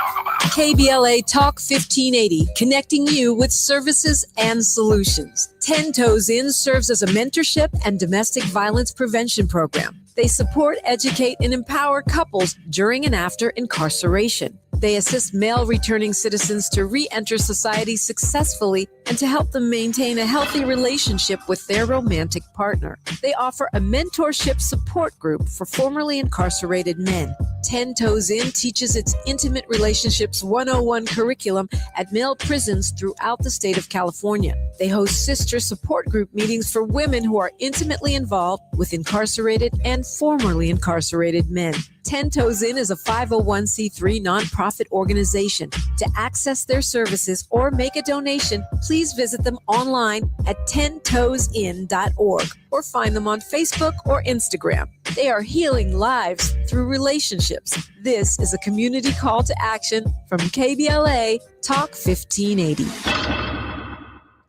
KBLA Talk 1580, connecting you with services and solutions. 10 Toes In serves as a mentorship and domestic violence prevention program. They support, educate, and empower couples during and after incarceration. They assist male returning citizens to re-enter society successfully and to help them maintain a healthy relationship with their romantic partner. They offer a mentorship support group for formerly incarcerated men. 10 Toes In teaches its Intimate Relationships 101 curriculum at male prisons throughout the state of California. They host sister support group meetings for women who are intimately involved with incarcerated and formerly incarcerated men. 10 Toes In is a 501c3 nonprofit organization. To access their services or make a donation, please visit them online at 10toesin.org or find them on Facebook or Instagram. They are healing lives through relationships. This is a community call to action from KBLA Talk 1580.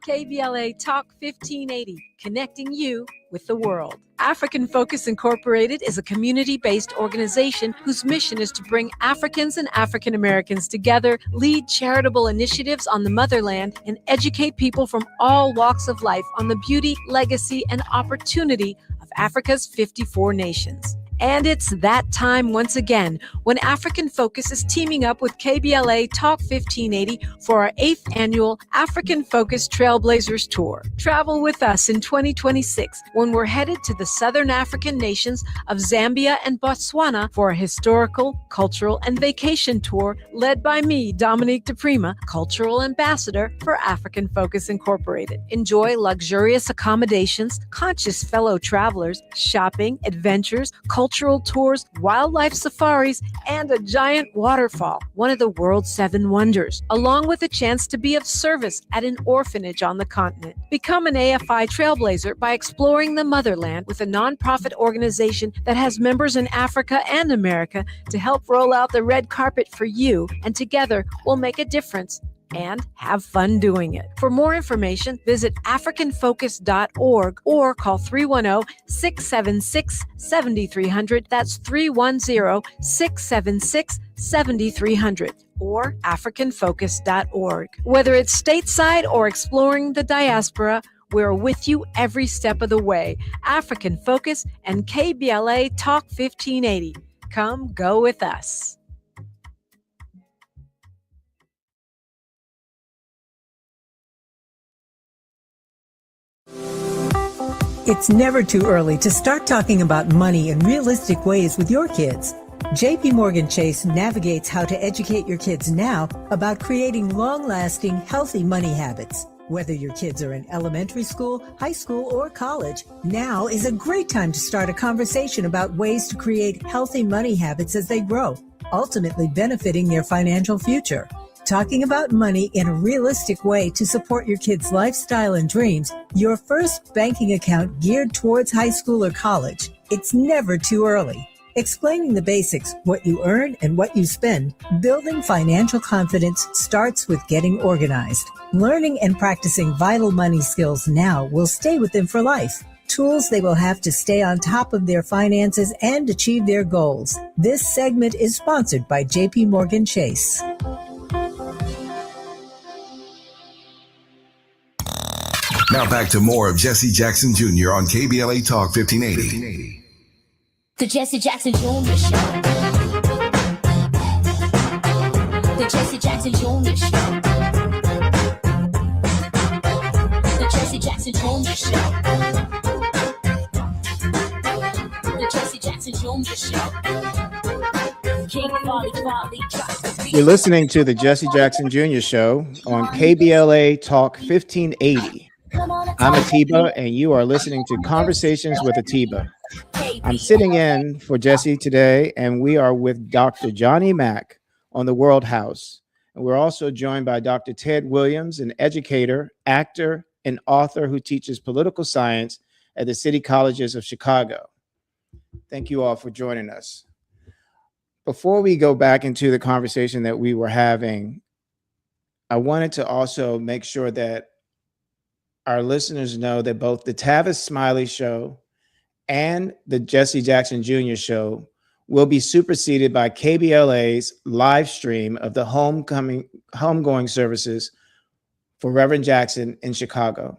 KBLA Talk 1580, connecting you with the world. African Focus Incorporated is a community-based organization whose mission is to bring Africans and African Americans together, lead charitable initiatives on the motherland, and educate people from all walks of life on the beauty, legacy, and opportunity of Africa's 54 nations. And it's that time once again when African Focus is teaming up with KBLA Talk 1580 for our 8th annual African Focus Trailblazers Tour. Travel with us in 2026 when we're headed to the Southern African nations of Zambia and Botswana for a historical, cultural, and vacation tour led by me, Dominique DePrima, Cultural Ambassador for African Focus Incorporated. Enjoy luxurious accommodations, conscious fellow travelers, shopping, adventures, cultural tours, wildlife safaris, and a giant waterfall, one of the world's 7 wonders, along with a chance to be of service at an orphanage on the continent. Become an AFI trailblazer by exploring the motherland with a nonprofit organization that has members in Africa and America to help roll out the red carpet for you, and together we'll make a difference and have fun doing it. For more information, visit africanfocus.org or call 310-676-7300. That's 310-676-7300 or africanfocus.org. Whether it's stateside or exploring the diaspora, we're with you every step of the way. African Focus and KBLA Talk 1580. Come go with us. It's never too early to start talking about money in realistic ways with your kids. JP Morgan Chase navigates how to educate your kids now about creating long-lasting, healthy money habits. Whether your kids are in elementary school, high school, or college, now is a great time to start a conversation about ways to create healthy money habits as they grow, ultimately benefiting their financial future. Talking about money in a realistic way to support your kids' lifestyle and dreams, your first banking account geared towards high school or college. It's never too early. Explaining the basics, what you earn and what you spend, building financial confidence starts with getting organized. Learning and practicing vital money skills now will stay with them for life. Tools they will have to stay on top of their finances and achieve their goals. This segment is sponsored by JP Morgan Chase. Now back to more of Jesse Jackson Jr. on KBLA Talk 1580. The Jesse Jackson Jr. Show. The Jesse Jackson Jr. Show. The Jesse Jackson Jr. Show. The Jesse Jackson Jr. Show. King Folly drops the beat. You're listening to the Jesse Jackson Jr. Show on KBLA Talk 1580. I'm Atiba, and you are listening to Conversations with Atiba. I'm sitting in for Jesse today, and we are with Dr. Johnny Mack on the World House. And we're also joined by Dr. Ted Williams, an educator, actor, and author who teaches political science at the City Colleges of Chicago. Thank you all for joining us. Before we go back into the conversation that we were having, I wanted to also make sure that our listeners know that both the Tavis Smiley Show and the Jesse Jackson Jr. Show will be superseded by KBLA's live stream of the homegoing services for Reverend Jackson in Chicago.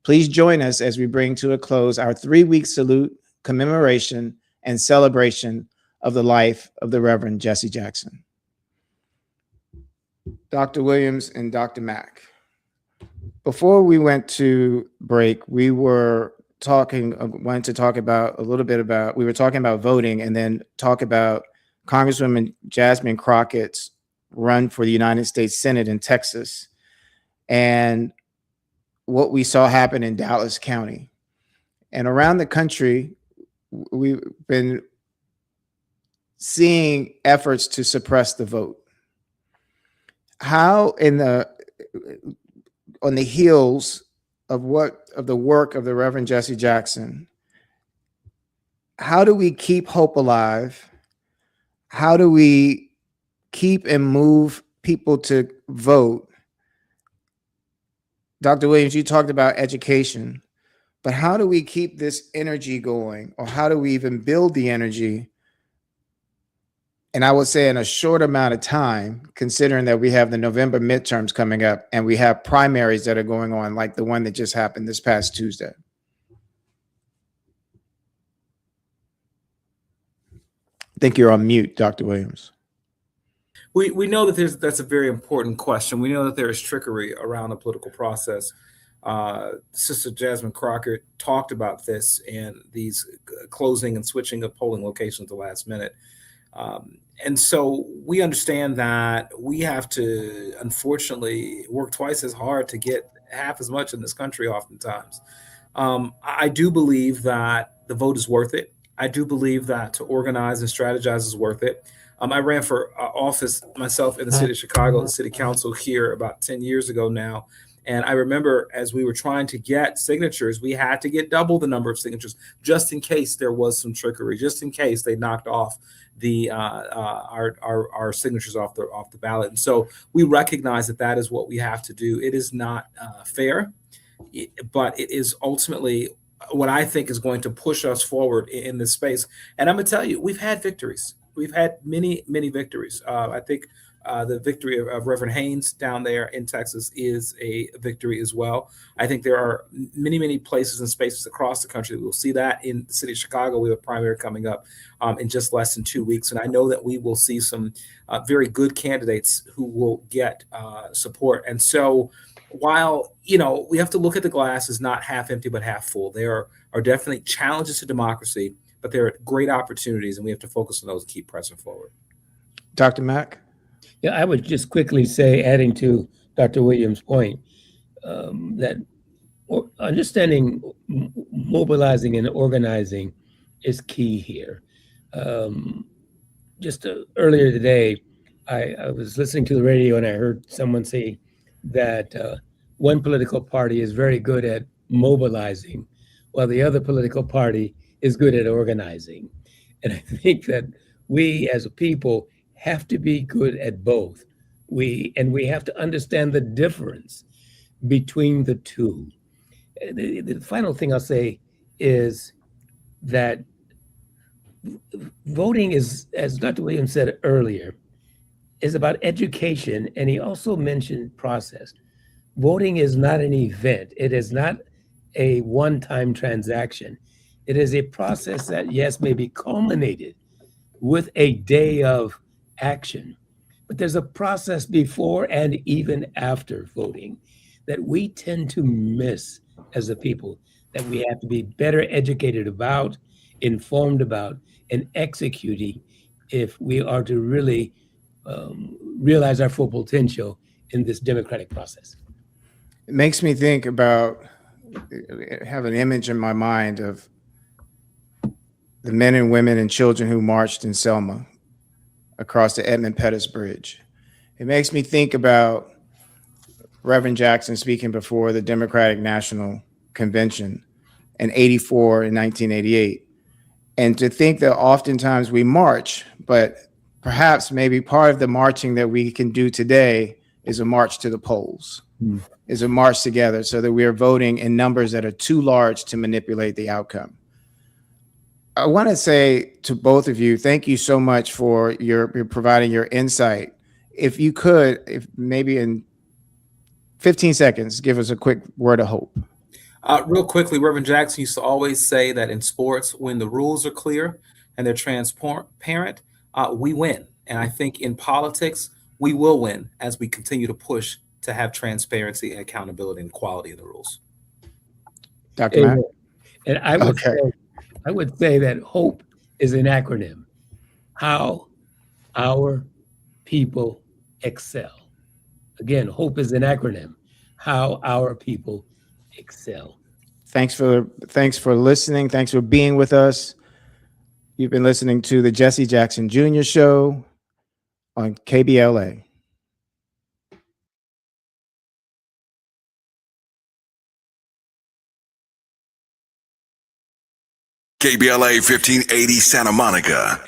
Please join us as we bring to a close our 3-week salute, commemoration, and celebration of the life of the Reverend Jesse Jackson. Dr. Williams and Dr. Mack. Before we went to break, we were talking about voting and then talk about Congresswoman Jasmine Crockett's run for the United States Senate in Texas and what we saw happen in Dallas County. And around the country, we've been seeing efforts to suppress the vote. How on the heels of the work of the Reverend Jesse Jackson, how do we keep hope alive? How do we keep and move people to vote? Dr. Williams, you talked about education, but how do we keep this energy going, or how do we even build the energy? And I would say in a short amount of time, considering that we have the November midterms coming up and we have primaries that are going on, like the one that just happened this past Tuesday. I think you're on mute, Dr. Williams. We know that that's a very important question. We know that there is trickery around the political process. Sister Jasmine Crockett talked about this and these closing and switching of polling locations at the last minute. And so we understand that we have to, unfortunately, work twice as hard to get half as much in this country oftentimes. I do believe that the vote is worth it. I do believe that to organize and strategize is worth it. I ran for office myself in the city of Chicago, the city council here about 10 years ago now. And I remember as we were trying to get signatures, we had to get double the number of signatures just in case there was some trickery, just in case they knocked off the our signatures off the ballot. And so we recognize that is what we have to do. It is not fair, but it is ultimately what I think is going to push us forward in this space. And I'm going to tell you, we've had victories. We've had many, many victories. I think the victory of Reverend Haynes down there in Texas is a victory as well. I think there are many, many places and spaces across the country that we'll see that. In the city of Chicago, we have a primary coming up in just less than 2 weeks. And I know that we will see some very good candidates who will get support. And so while, we have to look at the glass as not half empty, but half full, there are definitely challenges to democracy, but there are great opportunities, and we have to focus on those and keep pressing forward. Dr. Mack? Yeah, I would just quickly say, adding to Dr. Williams' point, that understanding mobilizing and organizing is key here. Just earlier today, I was listening to the radio and I heard someone say that one political party is very good at mobilizing, while the other political party is good at organizing. And I think that we as a people have to be good at both. We have to understand the difference between the two. The final thing I'll say is that voting is, as Dr. Williams said earlier, is about education, and he also mentioned process. Voting is not an event. It is not a one-time transaction. It is a process that, yes, may be culminated with a day of action, but there's a process before and even after voting that we tend to miss as a people, that we have to be better educated about, informed about, and executing if we are to really realize our full potential in this democratic process. It makes me think about, have an image in my mind of the men and women and children who marched in Selma across the Edmund Pettus Bridge. It makes me think about Reverend Jackson speaking before the Democratic National Convention in '84 and 1988. And to think that oftentimes we march, but perhaps maybe part of the marching that we can do today is a march to the polls, is a march together so that we are voting in numbers that are too large to manipulate the outcome. I want to say to both of you, thank you so much for your providing your insight. If you could, if maybe in 15 seconds, give us a quick word of hope. Real quickly, Reverend Jackson used to always say that in sports, when the rules are clear and they're transparent, we win. And I think in politics, we will win as we continue to push to have transparency and accountability and quality in the rules. Dr. Matt? And I would say that HOPE is an acronym. How our people excel. Again, HOPE is an acronym. How our people excel. Thanks for listening. Thanks for being with us. You've been listening to the Jesse Jackson Jr. Show on KBLA. KBLA 1580 Santa Monica.